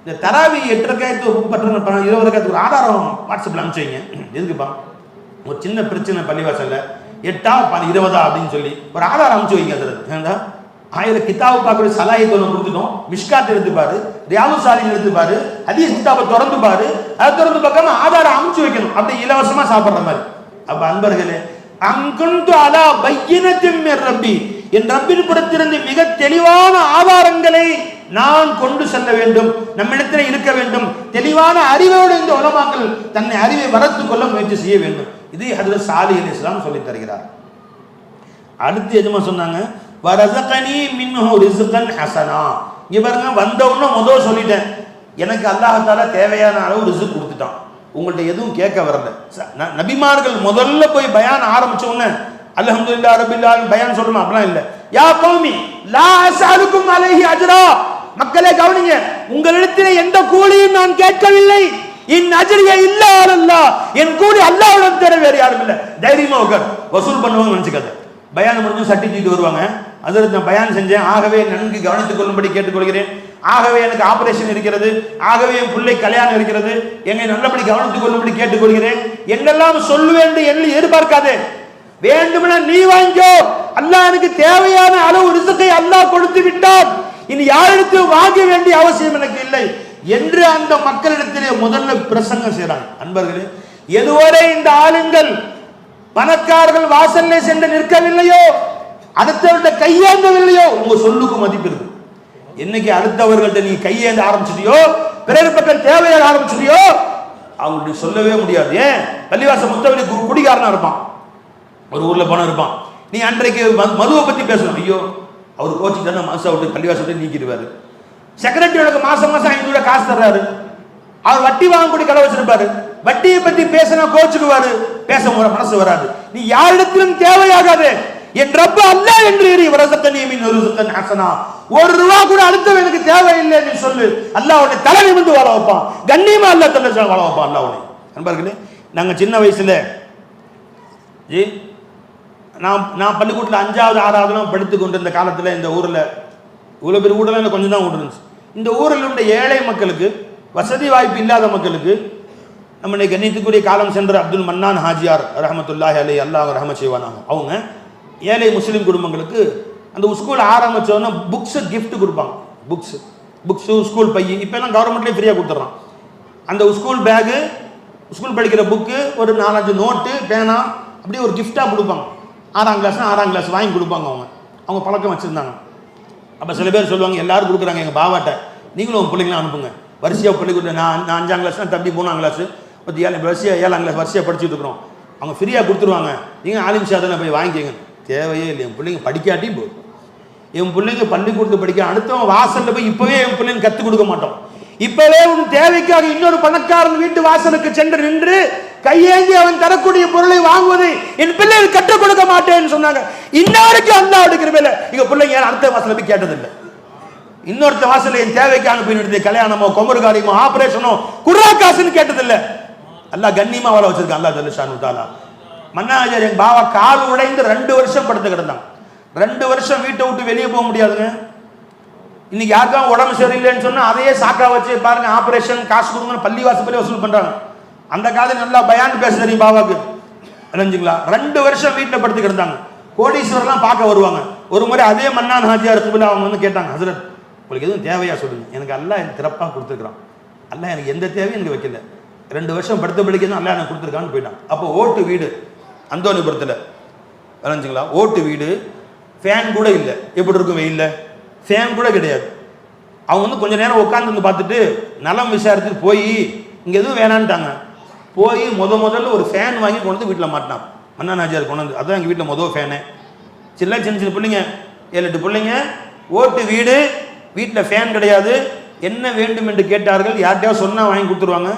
இந்த தராவி 8 ரக்காயத்து 20 ரக்காயத்துக்கு ஒரு ஆதாரம் வாட்ஸ்அப்பில் அனுப்பிச்சு வைங்க. எதுக்குப்பா? ஒரு சின்ன பிரச்சனை பள்ளிவாசல்ல 8ஆ 20ஆ அப்படின்னு சொல்லி ஒரு ஆதாரம் அனுப்பிச்சு வைங்க. ஹஜ்ரத் ஏண்டா 1000 கிதாபு பார்க்குற சலாயத்தை ஒன்று கொடுத்துட்டோம். மிஷ்காத் எடுத்து பாரு, ரியாது சாலின் எடுத்து பாரு, ஹதீஸ் கிதாபை திறந்து பாரு, அதை திறந்து பார்க்காம ஆதாரம் அனுப்பிச்சு வைக்கணும். அப்படி இலவசமா சாப்பிட்ற மாதிரி. அப்ப அன்பர்களே, அங்குந்து அலா பையினத்தின் மிர் ரப்பி, என் ரப்பின் புறத்திலிருந்து மிக தெளிவான ஆதாரங்களை நான் கொண்டு செல்ல வேண்டும், நம்மிடத்தில் இருக்க வேண்டும். தெளிவான அறிவோடு இந்த உலமாக்கள் தன்னை அறிவை வளர்த்துக் கொள்ள முயற்சி செய்ய வேண்டும். இது ஹஜ்ரத் சாலிஹ் அலைஹிஸ்ஸலாம் சொல்லி தருகிறார். அடுத்து எதுமா சொன்னாங்க, வரஸகனி மின்ஹு ரிஸ்கன் ஹஸனா. இங்க பாருங்க, வந்த உடனே முதல் சொல்லிட்டேன், எனக்கு அல்லாஹ் தஆலா தேவையான அளவு ரிஸ்க் கொடுத்துட்டான், உங்கள்ட்ட எதுவும் கேட்க வரல. நபிமார்கள் முதல்ல போய் பயான் ஆரம்பிச்ச உடனே அல்ஹம்துலில்லாஹ் ரப்பில் ஆலமீன் பயான் சொல்லணும் அப்படிலாம் இல்லை. யா கௌமி லா அஸ்அலுக்கும் அலைஹி அஜ்ரா, மக்களே கவனிங்க, உங்களிடத்தில் எந்த கூலியும் நான் கேட்கவில்லை. இன் அஜ்ரிய இல்லா அலல்லாஹ், என் கூலி அல்லாஹ்விடம் தவிர வேறு யாரும் இல்லை. தைரியமா உட்கார், வசூல் பண்ணுவாங்க நினைச்சுக்காத. பயான் முடிஞ்சு சர்டிஃபிகேட் வருவாங்க, அதில் நான் பயான் செஞ்சேன், ஆகவே நன்கு கவனித்துக் கொள்ளும்படி கேட்டுக்கொள்கிறேன், ஆகவே எனக்கு ஆபரேஷன் இருக்கிறது, ஆகவே என் பிள்ளை கல்யாணம் இருக்கிறது, என்னை நல்லபடி கவனித்துக் கொள்ளும்படி கேட்டுக்கொள்கிறேன் என்றெல்லாம் சொல்லுவேன் என்று எதிர்பார்க்காதே. வேண்டுமென நீ வாங்கிக்கோ, அல்லாஹ் எனக்கு தேவையான அளவு ரிஸ்கை அல்லாஹ் கொடுத்து விட்டான், இனி யாரிடத்தில் வாங்க வேண்டிய அவசியம் எனக்கு இல்லை என்று அந்த மக்களிடத்திலே முதல்ல பிரசங்கம் செய்றாங்க. அன்பர்களே, எதுவரை இந்த ஆளுங்கள் பணக்காரர்கள் வாசல்ல சென்று நிற்கவில்லையோ, அடுத்தவர்கிட்ட கையேந்தவில்லையோ, உங்க சொல்லுக்கு மதிப்பு இருக்கு. என்னைக்கு அடுத்தவர்கள்ட்ட நீ கையேந்த ஆரம்பிச்சிட்டியோ, பிறர் பக்கம் தேவையாக ஆரம்பிச்சிட்டியோ, அவங்களுக்கு சொல்லவே முடியாது. ஏன்? பள்ளிவாசல் முத்தவழி குடிகாரனா இருப்பான், ஒரு ஊர்ல போன இருப்பான். நீ அன்றைக்கு மதுவை பத்தி பேசணும், ஐயோ அவர் கோச்சிக்கு தானே மாசம் விட்டு பள்ளிவாசல் விட்டு நீக்கிடுவாரு. செக்ரட்டரியோட மாசம் மாசம் 500 ரூபாய் காசு தர்றாரு, அவர் வட்டி வாங்கக்கூடிய கடை வச்சிருப்பாரு, வட்டியை பத்தி பேசினா கோச்சுக்குவாரு, பேச மனசு வராது. நீ யாரிடத்திலும் தேவையாகாது. என் ரப்ப அல்லாஹ் என்று வரஸகனி மின் ரிஸ்கன் ஹஸனா, 1 ரூபா கூட அடுத்தவனுக்கு தேவையில்லை நீ சொல்லு, அல்லாஹ் உன்னை தலை நிமிர்ந்து வாழ வைப்பான், கண்ணியமா அல்லாஹ் தன்னை வாழ வைப்பான் அல்லாஹ் உன்னை. நண்பர்களே, நாங்க சின்ன வயசுல ஜி நான் பள்ளிக்கூடத்தில் 5வது 6வதுலாம் படித்து கொண்டிருந்த காலத்தில் இந்த ஊரில் இவ்வளோ பெரிய ஊரில் கொஞ்சம் தான் ஊர் இருந்துச்சு. இந்த ஊரில் உள்ள ஏழை மக்களுக்கு, வசதி வாய்ப்பு இல்லாத மக்களுக்கு, நம்முடைய கண்ணியத்துக்குரிய காலம் சென்ற அப்துல் மன்னான் ஹாஜியார் ரஹமத்துல்லாஹி அலைஹி, அல்லாஹ் ரஹமத் செய்வானாங்க, அவங்க ஏழை முஸ்லீம் குடும்பங்களுக்கு அந்த ஸ்கூல் ஆரம்பித்தோன்னா புக்ஸு கிஃப்ட் கொடுப்பாங்க. புக்ஸு ஸ்கூல் பை இப்போலாம் கவர்மெண்ட்லேயே ஃப்ரீயாக கொடுத்துட்றான். அந்த ஸ்கூல் பேகு, ஸ்கூல் படிக்கிற புக்கு, ஒரு 4-5 நோட்டு, பேனா, அப்படியே ஒரு கிஃப்டாக கொடுப்பாங்க. 6ஆம் கிளாஸ் வாங்கி கொடுப்பாங்க. அவங்க பழக்கம் வச்சுருந்தாங்க. அப்போ சில பேர் சொல்லுவாங்க, எல்லாரும் கொடுக்குறாங்க எங்கள் பாவாட்ட, நீங்களும் உங்கள் பிள்ளைங்களாம் அனுப்புங்க, வரிசையாக பள்ளிக்கூட. நான் 5ஆம் கிளாஸ்னா தம்பி 3ஆம் கிளாஸ், பற்றி வரிசையாக 7ஆம் கிளாஸ் வரிசையாக படிச்சுட்டு இருக்கிறோம். அவங்க ஃப்ரீயாக கொடுத்துருவாங்க, நீங்கள் ஆலிம் ஷாதான போய் வாங்கிக்கோங்க. தேவையே இல்லை, என் பிள்ளைங்க படிக்காட்டியும் போதும். என் பிள்ளைங்க பள்ளிக்கூடத்து படிக்க, அடுத்தவன் வாசலில் போய் இப்போவே என் பிள்ளைங்க கற்றுக் கொடுக்க மாட்டோம். இப்போவே உன் தேவைக்காக இன்னொரு பணக்காரன் வீட்டு வாசலுக்கு சென்று நின்று கையேந்தி அவன் தரக்கூடிய பொருளை வாங்குவதை என் பிள்ளைகள் கற்றுக் கொடுக்க மாட்டேன்னு சொன்னாங்க. இன்னொருக்கு அல்லாஹ் எடுக்கிற மேல எங்க பிள்ளைங்க அடுத்த வாசல போய் கேட்டதில்லை. இன்னொருத்த வாசல என் தேவைக்கு அனுப்பி கல்யாணமோ கொமரு காரியமோ ஆபரேஷனோ குர்ரா காசுன்னு கேட்டதில்லை. அல்லாஹ் கண்ணியமா வர வச்சிருக்கான் அல்லாஹ் ஜல்லஷானு தஆலா. மன்னாஜர் எங்க பாவா கால் உடைந்து 2 வருஷம் படுத்து கிடந்தாங்க. 2 வருஷம் வீட்டை விட்டு வெளியே போக முடியாதுங்க. இன்னைக்கு யாருக்காவது உடம்பு சரியில்லைன்னு சொன்னா அதையே சாக்கா வச்சு பாருங்க, ஆபரேஷன் காசு கொடுங்கன்னு பள்ளி வாசப்படி வசூல் பண்றாங்க. அந்த காலத்துல நல்லா பயான் பேச தெரியும் பாவாக்கு, தெரிஞ்சுங்களா? 2 வருஷம் வீட்டில் படுத்து கிடந்தாங்க. கோடீஸ்வரர்லாம் பார்க்க வருவாங்க. ஒரு முறை அதே மன்னான் ஹாஜியார் குபிலா அவங்க வந்து கேட்டாங்க, ஹசரத் உங்களுக்கு எதுவும் தேவையா சொல்லுங்க, எனக்கு அல்லாஹ் எனக்கு திறப்பாக கொடுத்துருக்குறான், அல்லாஹ் எனக்கு எந்த தேவையும் எனக்கு வைக்கல, 2 வருஷம் படுத்த படிக்க தான் அல்லாஹ் எனக்கு கொடுத்துருக்கான்னு போயிட்டான். அப்போ ஓட்டு வீடு அந்தோனிபுரத்தில், தெரிஞ்சுங்களா? ஓட்டு வீடு, ஃபேன் கூட இல்லை. எப்படி இருக்கும் வெயில்ல? ஃபேன் கூட கிடையாது. அவங்க வந்து கொஞ்சம் நேரம் உட்காந்து வந்து பார்த்துட்டு நலம் விசாரிச்சுட்டு போய் இங்கே எதுவும் வேணான்ட்டாங்க. போய் முதல்ல ஒரு ஃபேன் வாங்கி கொண்டு வந்து வீட்டில் மாட்டினான். மன்னா நாஜியார் கொண்டு வந்து, அதுதான் எங்கள் வீட்டில் முதல் ஃபேனு. சின்ன சின்ன பிள்ளைங்க, 7-8 பிள்ளைங்க, ஓட்டு வீடு, வீட்டில் ஃபேன் கிடையாது. என்ன வேண்டும் என்று கேட்டார்கள். யார்கிட்டயாவது சொன்னால் வாங்கி கொடுத்துருவாங்க.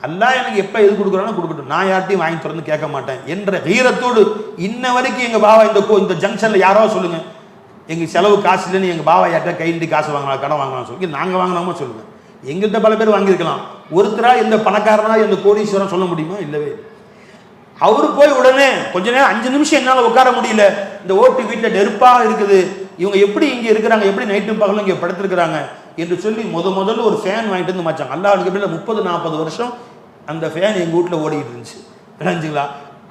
அல்லாஹ் எனக்கு எப்போ எது கொடுக்குறானோ கொடுக்கட்டும், நான் யார்ட்டையும் வாங்கி திறந்து கேட்க மாட்டேன் என்ற வீரத்தோடு இன்ன வரைக்கும் எங்கள் பாவா இந்த ஜங்ஷனில் யாராவது சொல்லுங்கள், எங்கள் செலவு காசு இல்லைன்னு எங்கள் பாவா யார்கிட்ட கைண்டி காசு வாங்கலாம், கடன் வாங்கலாம் சொல்லி நாங்கள் வாங்கினாமோ சொல்லுங்கள். எங்கள்கிட்ட பல பேர் வாங்கியிருக்கலாம். ஒருத்தராக எந்த பணக்காரனா எந்த கோடீஸ்வரன் சொல்ல முடியுமா? இல்லவே. அவரு போய் உடனே கொஞ்ச நேரம் 5 நிமிஷம் என்னால் உட்கார முடியல, இந்த ஓட்டு வீட்டில் நெருப்பாக இருக்குது, இவங்க எப்படி இங்கே இருக்கிறாங்க, எப்படி நைட்டு பகலும் இங்கே படுத்துருக்குறாங்க என்று சொல்லி முதல்ல ஒரு ஃபேன் வாங்கிட்டு வந்து மாச்சாங்க. அல்லாஹ்வுக்கு எப்படி 30-40 வருஷம் அந்த ஃபேன் எங்கள் வீட்டில் ஓடிக்கிட்டு இருந்துச்சு. விளைஞ்சுங்களா?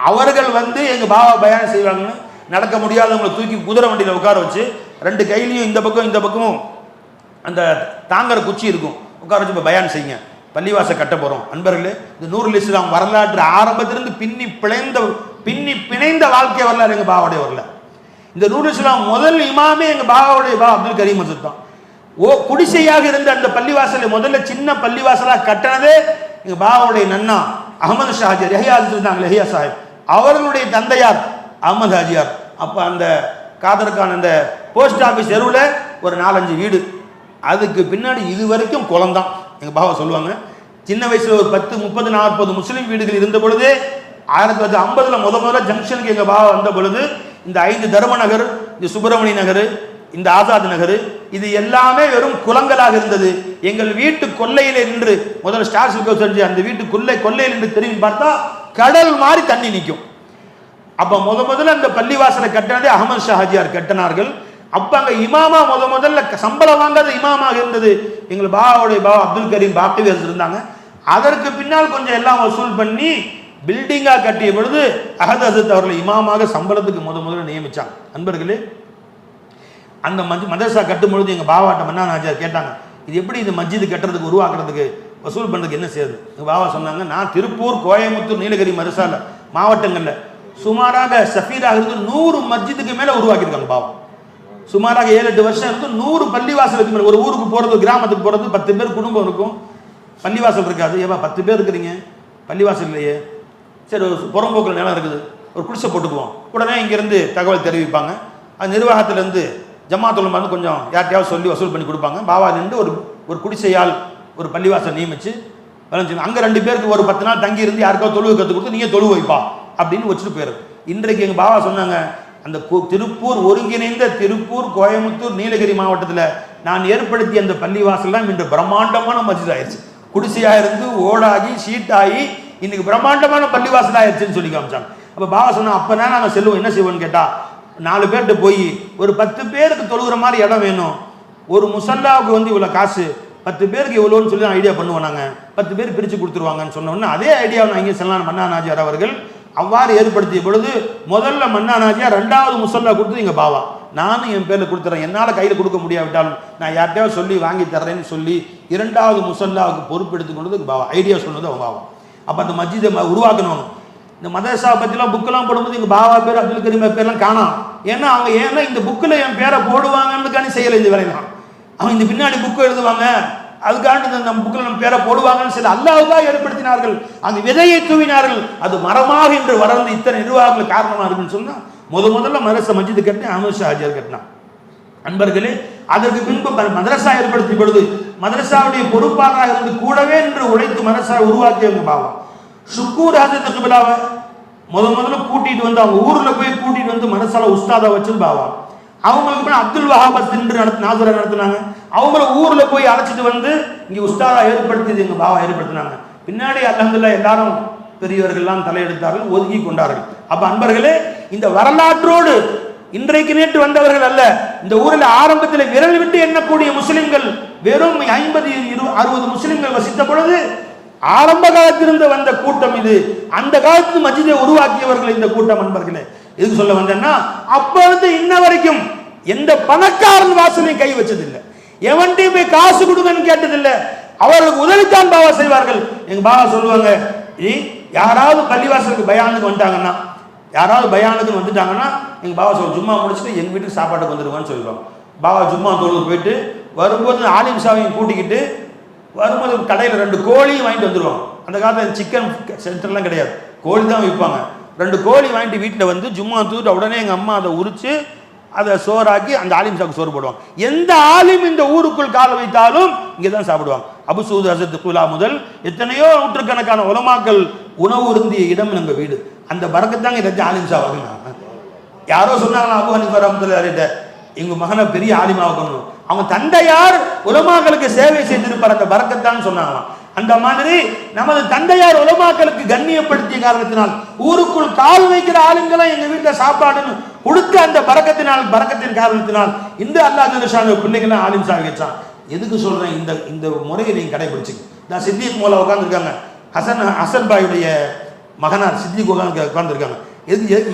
அவர்கள் வந்து எங்கள் பாபா பயானம் செய்வாங்கன்னு நடக்க முடியாதவங்களை தூக்கி குதிரை வண்டியில் உட்கார வச்சு 2 கையிலையும் இந்த பக்கமும் அந்த தாங்கற குச்சி இருக்கும், உட்கார வச்சு இப்போ பயான் செய்யுங்க, பள்ளிவாசல் கட்ட போகிறோம். அன்பர்களே, இந்த நூருல் இஸ்லாம் வரலாற்று ஆரம்பத்திலிருந்து பின்னி பிணைந்த வாழ்க்கை வரலாறு எங்கள் பாபாவுடைய வரலாறு. இந்த நூருல் இஸ்லாம் முதல் இமாமே எங்கள் பாபாவுடைய அப்துல் கரீம் மசூத் தான். குடிசையாக இருந்த அந்த பள்ளிவாசலை முதல்ல சின்ன பள்ளிவாசலாக கட்டினதே எங்கள் பாபாவுடைய நன்னா அகமது ஷாஜியார், யஹ்யா இருந்தாங்க, யஹ்யா சாஹிப், அவர்களுடைய தந்தையார் அகமது ஹாஜியார். அப்போ அந்த காதருக்கான அந்த போஸ்ட் ஆஃபீஸ் தெருவில் ஒரு 4-5 வீடு, அதுக்கு பின்னாடி இது வரைக்கும் குளம்தான். எங்கள் பாபா சொல்லுவாங்க, சின்ன வயசில் ஒரு 10-30-40 முஸ்லீம் வீடுகள் இருந்த பொழுது 1950 முதல்ல ஜங்ஷனுக்கு எங்கள் பாபா வந்த பொழுது இந்த 5 தர்ம நகர், இந்த சுப்பிரமணிய நகர், இந்த ஆசாத் நகர், இது எல்லாமே வெறும் குளங்களாக இருந்தது. எங்கள் வீட்டு கொல்லையில நின்று முதல்ல ஸ்டார்ஸ் செஞ்சு அந்த வீட்டு கொல்லையில் நின்று திரும்பி பார்த்தா கடல் மாதிரி தண்ணி நிற்கும். அப்ப முதல்ல அந்த பள்ளிவாசலை கட்டினதே அகமது ஷாஜியார் கட்டினார்கள். அப்ப அங்க இமாமா முதல்ல சம்பளம் வாங்காத இமாமாக இருந்தது எங்கள் பாபாவுடைய அப்துல் கரீம் பாக்டிவியர்ஸ் இருந்தாங்க. அதற்கு பின்னால் கொஞ்சம் எல்லாம் வசூல் பண்ணி பில்டிங்கா கட்டிய பொழுது அஹத் ஹசரத் அவர்களை இமாமாக சம்பளத்துக்கு முதல்ல நியமிச்சாங்க. அன்பர்களே, அந்த மதரசா கட்டும் பொழுது எங்கள் பாபாட்ட மன்னா நாஜியார் கேட்டாங்க, இது எப்படி இந்த மஸ்ஜிது கட்டுறதுக்கு உருவாக்குறதுக்கு வசூல் பண்ணுறதுக்கு என்ன செய்யுது? எங்கள் பாபா சொன்னாங்க, நான் திருப்பூர், கோயம்புத்தூர், நீலகிரி மதரசால மாவட்டங்களில் சுமாராக சஃபீராக இருந்து 100 மஸ்ஜிதுக்கு மேலே உருவாக்கியிருக்காங்க. பாபா சுமாராக 7-8 வருஷம் இருந்து 100 பள்ளிவாசலுக்கு மேலே. ஒரு ஊருக்கு போகிறது, கிராமத்துக்கு போகிறது, 10 பேர் குடும்பம் இருக்கும், பள்ளிவாசல் இருக்காது. ஏவா 10 பேர் இருக்கிறீங்க, பள்ளிவாசல் இல்லையே, சரி ஒரு புறம்போக்கில் நிலம் இருக்குது, ஒரு குடிசை போட்டுக்குவோம். உடனே இங்கேருந்து தகவல் தெரிவிப்பாங்க. அது நிர்வாகத்திலேருந்து ஜமாத்துல் வந்து கொஞ்சம் யார்ட்டையாவது சொல்லி வசூல் பண்ணி கொடுப்பாங்க. பாபா நின்று ஒரு குடிசையால் ஒரு பள்ளிவாசல் நியமிச்சு வளைஞ்சு அங்கே 2 பேருக்கு ஒரு 10 நாள் தங்கி இருந்து யாருக்காவது தொழுவு கற்றுக் கொடுத்து நீங்கள் தொழுவு வைப்பா அப்படின்னு வச்சுட்டு போயிரு. இன்றைக்கு எங்கள் பாபா சொன்னாங்க, அந்த திருப்பூர் ஒருங்கிணைந்த திருப்பூர், கோயம்புத்தூர், நீலகிரி மாவட்டத்தில் நான் ஏற்படுத்திய அந்த பள்ளிவாசல்லாம் இன்று பிரம்மாண்டமான மஸ்ஜித் ஆயிடுச்சு. குடிசையாக இருந்து ஓடாகி ஷீட்டாகி இன்னைக்கு பிரம்மாண்டமான பள்ளிவாசல் ஆயிடுச்சுன்னு சொல்லி காமிச்சாங்க. அப்போ பாபா சொன்னா, அப்போ தான் நாங்கள் செல்வோம், என்ன செய்வோம்னு கேட்டால் 4 பேர்கிட்ட போய் ஒரு 10 பேருக்கு தொழுகிற மாதிரி இடம் வேணும், ஒரு முசல்லாவுக்கு வந்து இவ்வளோ காசு, 10 பேருக்கு இவ்வளோன்னு சொல்லி நான் ஐடியா பண்ணுவோம், நாங்கள் 10 பேர் பிரித்து கொடுத்துருவாங்கன்னு சொன்னோன்னா அதே ஐடியாவை நான் இங்கே சொல்லலாம். மன்னா நாஜியார் அவர்கள் அவ்வாறு ஏற்படுத்திய பொழுது முதல்ல மன்னா நாஜியார் 2வது முசல்லா கொடுத்து எங்கள் பாவா, நானும் என் பேரில் கொடுத்துறேன், என்னால் கையில் கொடுக்க முடியாவிட்டாலும் நான் யார்கிட்டயாவது சொல்லி வாங்கி தர்றேன்னு சொல்லி 2வது முசல்லாவுக்கு பொறுப்பு எடுத்துக்கொண்டது பாவா, ஐடியா சொன்னது அவங்க பாவா. அப்போ அந்த மஸ்ஜிதை உருவாக்கணும். இந்த மதரசா பற்றிலாம் புக்கெல்லாம் போடும்போது எங்கள் பாபா பேர், அப்துல் கரீம் பேர்லாம் காணாம். ஏன்னா இந்த புக்கில் என் பேரை போடுவாங்கன்னுக்காண்டி செய்யலை இந்த வேலையெல்லாம். அவங்க இந்த பின்னாடி புக்கு எழுதுவாங்க, அதுக்காண்டி நம்ம புக்கில் நம்ம பேரை போடுவாங்கன்னு சில அல்லாஹ்தான் ஏற்படுத்தினார்கள். அந்த விதையை தூவினார்கள், அது மரமாக இன்று வளர்ந்து இத்தனை நிர்வாகங்கள் காரணமாக இருக்குன்னு சொன்னால் முதல்ல மதரசா மஸ்ஜிது கட்டின அகமது ஷாஜியார் கட்டினான். அன்பர்களே, அதற்கு பின்பு மதரசா ஏற்படுத்திய பொழுது மதரசாவுடைய பொறுப்பாளராக இருந்து கூடவே என்று உழைத்து மதரசா உருவாக்கியவங்க பாவா. ஷுக்கூர் ஹஜரத் கிபிலாவை முதல்ல கூட்டிட்டு வந்து அவங்க ஊரில் போய் கூட்டிட்டு வந்து மதரசால உஸ்தாதா வச்சது பாவா. அவங்களுக்கு பின்ன அப்துல் வஹாப் என்று நாசரா நடத்தினாங்க. அவங்கள ஊரில் போய் அழைச்சிட்டு வந்து இங்கே உஸ்தாதா ஏற்படுத்தியது எங்கள் பாவா ஏற்படுத்தினாங்க. பின்னாடி அல்ஹம்துலில்லாஹ் எல்லாரும் பெரியவர்கள்லாம் தலையெடுத்தார்கள், ஒதுக்கி கொண்டார்கள். அப்ப அன்பர்களே, இந்த வரலாற்றோடு இன்றைக்கு நேற்று வந்தவர்கள் அல்ல. இந்த ஊரில் ஆரம்பத்தில் விரல் விட்டு எண்ணக்கூடிய முஸ்லிம்கள் வெறும் 50-60 முஸ்லிம்கள் வசித்த பொழுது ஆரம்ப காலத்திலிருந்து வந்த கூட்டம் இது. அந்த காலத்து மஸ்ஜிதை உருவாக்கியவர்கள் இந்த கூட்டம். அன்பர்களே, எதுக்கு சொல்ல வந்தேன்னா, அப்ப இருந்து இன்ன வரைக்கும் எந்த பணக்காரன் வாசலையும் கை வச்சதில்லை, எவன்டையும் போய் காசு கொடுங்கன்னு கேட்டதில்லை. அவர்களுக்கு உதவித்தான் பாவா செய்வார்கள். எங்க பாவா சொல்லுவாங்க, யாராவது பள்ளிவாசலுக்கு பயானுக்கு வந்துட்டாங்கன்னா, எங்க பாவா சொல்ல ஜும்மா முடிச்சுட்டு எங்க வீட்டுக்கு சாப்பாட்டுக்கு வந்துடுவான்னு சொல்லுவாங்க. பாவா ஜும்மா தொழுது போயிட்டு வரும்போது ஆலிம் சாவையும் கூட்டிக்கிட்டு வரும்போது கடையில் 2 கோழியும் வாங்கிட்டு வந்துடுவாங்க. அந்த காலத்தில் சிக்கன் சென்டர்லாம் கிடையாது, கோழி தான் விற்பாங்க. 2 கோழி வாங்கிட்டு வீட்டில் வந்து ஜும்மா தூட்டு உடனே எங்கள் அம்மா அதை உரித்து அதை சோறாக்கி அந்த ஆலிம் சாக்கு சோறு போடுவாங்க. எந்த ஆலிம் இந்த ஊருக்குள் கால வைத்தாலும் இங்கே தான் சாப்பிடுவாங்க. அபு சூத் ஹசரத் குலா முதல் எத்தனையோ நூற்றுக்கணக்கான உலமாக்கள் உணவு இருந்திய இடம் நம்ம வீடு. அந்த பரக்கத்தாங்க இதை ஆலிம் சாவாங்க. யாரோ சொன்னாங்களா அபு ஹனீஃபா ரஹ்மத்துல்லாஹி எங்க மகனை பெரிய ஆலிமாக்கணும், அவங்க தந்தையார் உலமாக்களுக்கு சேவை செய்திருப்பார், அந்த பரக்கத்தான் சொன்னாங்களாம். அந்த மாதிரி நமது தந்தையார் உலமாக்களுக்கு கண்ணியப்படுத்திய காரணத்தினால் ஊருக்குள் கால் வைக்கிற ஆளுங்களும் எங்க வீட்டில் சாப்பாடுன்னு கொடுத்த அந்த பரக்கத்தின் காரணத்தினால் இந்த அல்லாஹ் ஜல்ல பிள்ளைங்களாம் ஆலிம் சாவி வச்சான். எதுக்கு சொல்றேன், இந்த முறையை நீங்க கடைபிடிச்சு. நான் சித்திக் மோலா உட்காந்துருக்காங்க, ஹசன் பாயுடைய மகனார் சித்திக் உட்காந்துருக்காங்க.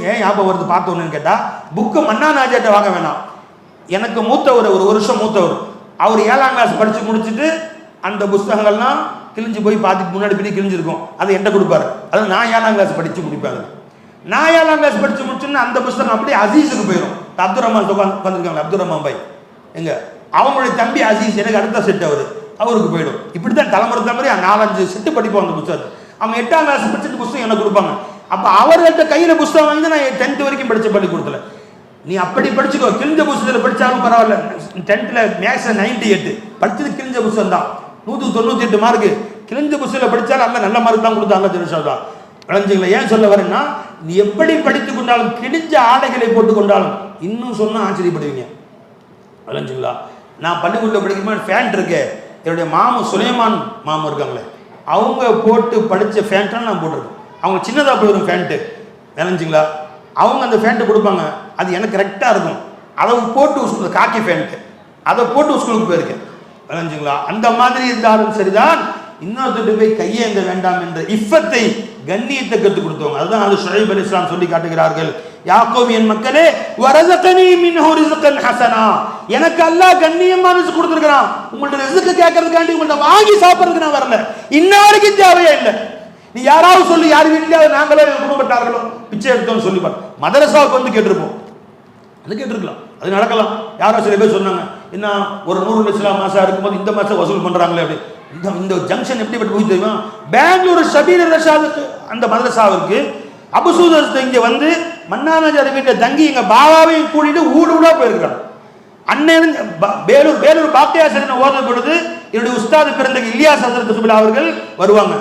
ஏன் ஞாபகம் வருது பார்த்தோன்னு கேட்டா, புக்கு மன்னா நாஜாட்ட வாங்க வேணாம். எனக்கு மூத்தவர், ஒரு வருஷம் மூத்தவர், அவர் 7ஆம் கிளாஸ் படிச்சு முடிச்சுட்டு அந்த புஸ்தகங்கள்லாம் கிழிஞ்சு போய் பார்த்துட்டு முன்னாடி பிடி கிழிஞ்சிருக்கும், அதை என்கிட்ட கொடுப்பாரு. அது நான் 7ஆம் கிளாஸ் படிச்சு முடிப்பாங்க. நான் 7ஆம் கிளாஸ் படிச்சு முடிச்சுன்னா அந்த புஸ்தகம் அப்படியே அசீஸுக்கு போயிடும். அப்துல் ரஹ்மான் உட்காந்துருக்காங்க, அப்துல் ரஹ்மான் பாய் எங்க அவங்களுடைய தம்பி அசீஸ், எனக்கு அடுத்த செட் அவருக்கு போயிடும். இப்படித்தான் தலைமுறை 4-5 செட்டு படிப்போம் அந்த புத்தகத்தை. அவங்க 8ஆம் கிளாஸ் படிச்சுட்டு புஸ்தகம் எனக்கு கொடுப்பாங்க. அப்ப அவர்கள்ட்ட கையில புஸ்தகம் வாங்கி நான் 10th வரைக்கும் படிச்ச பள்ளிக்கூடத்துல. நீ அப்படி படிச்சுக்கோ, கிழிஞ்ச புஸ்தகத்தில் படிச்சாலும் பரவாயில்ல. 10th மேக்ஸ் 98 படிச்சது கிழிஞ்ச புஸ்தகம் தான், 198 மார்க்கு. கிழிஞ்ச புஸ்தகத்தில் படிச்சாலும் நல்ல மார்க் தான் கொடுத்தாங்க தெரிஞ்சுதான் விளைஞ்சுங்களா. ஏன் சொல்ல வரேன்னா, நீ எப்படி படித்து கொண்டாலும் கிழிஞ்ச ஆடைகளை போட்டு கொண்டாலும் இன்னும் சொன்னா ஆச்சரியப்படுவீங்க. விளைஞ்சுங்களா. நான் பள்ளிக்கூடத்தில் படிக்கும்போது ஃபேண்ட் இருக்கே, என்னுடைய மாமு சுலைமான் மாமு இருக்காங்களே, அவங்க போட்டு படித்த ஃபேண்ட்டாக நான் போட்டிருக்கேன். அவங்க சின்னதாக போயிடும் ஃபேண்ட்டு, விளைஞ்சிங்களா. அவங்க அந்த ஃபேண்ட்டு கொடுப்பாங்க, அது எனக்கு கரெக்டாக இருக்கும். அதை போட்டு காக்கி ஃபேண்ட்டு அதை போட்டு ஸ்கூலுக்கு போயிருக்கேன். விளைஞ்சுங்களா. அந்த மாதிரி இருந்தாலும் சரிதான், இன்னொருத்தட்டு போய் கையேந்த வேண்டாம் என்ற இஃபத்தை கண்ணியத்தை கற்றுக் கொடுத்தவங்க. அதுதான் அது ஷுஐப் அலைஹிஸ்ஸலாம் சொல்லி காட்டுகிறார்கள். யாக்கோப் என் மக்களே, வரஸகனி மின்ஹு ரிஸ்கன் ஹஸனா, எனக்கு அல்லாஹ் கண்ணியமான ரிஸ்க் கொடுத்திருக்கான். உங்கள்ட்ட ரிஸ்க் கேட்கறதுக்காண்டி உங்கள்ட்ட வாங்கி சாப்பிடுறதுக்கு நான் வரல, இன்ன வரைக்கும் தேவையே இல்லை. நீ யாராவது சொல்லி, யார் வீட்டிலேயாவது நாங்களோ குடும்பத்தார்களோ பிச்சை எடுத்தோம்னு சொல்லி பாரு. மதரசாவுக்கு வந்து கேட்டிருப்போம், அது கேட்டிருக்கலாம், அது நடக்கலாம். யாரோ சில பேர் சொன்னாங்க, என்ன ஒரு 100 இஸ்லாம் மாசம் இருக்கும்போது இந்த மாசம் வசூல் பண்றாங்களே அப்படி. இந்த ஜங்ஷன் எப்படி போய் தெரியுமா, பெங்களூர் ஷபீர் ரஷாதுக்கு அந்த மதரசாவிற்கு அபு சூத் இங்க வந்து மன்னானாஜார் வீட்டில் தங்கி எங்க பாபாவையும் கூட்டிட்டு ஊடா போயிருக்காங்க. அண்ணன் வேலூர் பாக்கியாசன் ஓதும் பொழுது என்னுடைய உஸ்தாது பிறந்த இலியாஸ் ஹசரத் சுபிலா அவர்கள் வருவாங்க,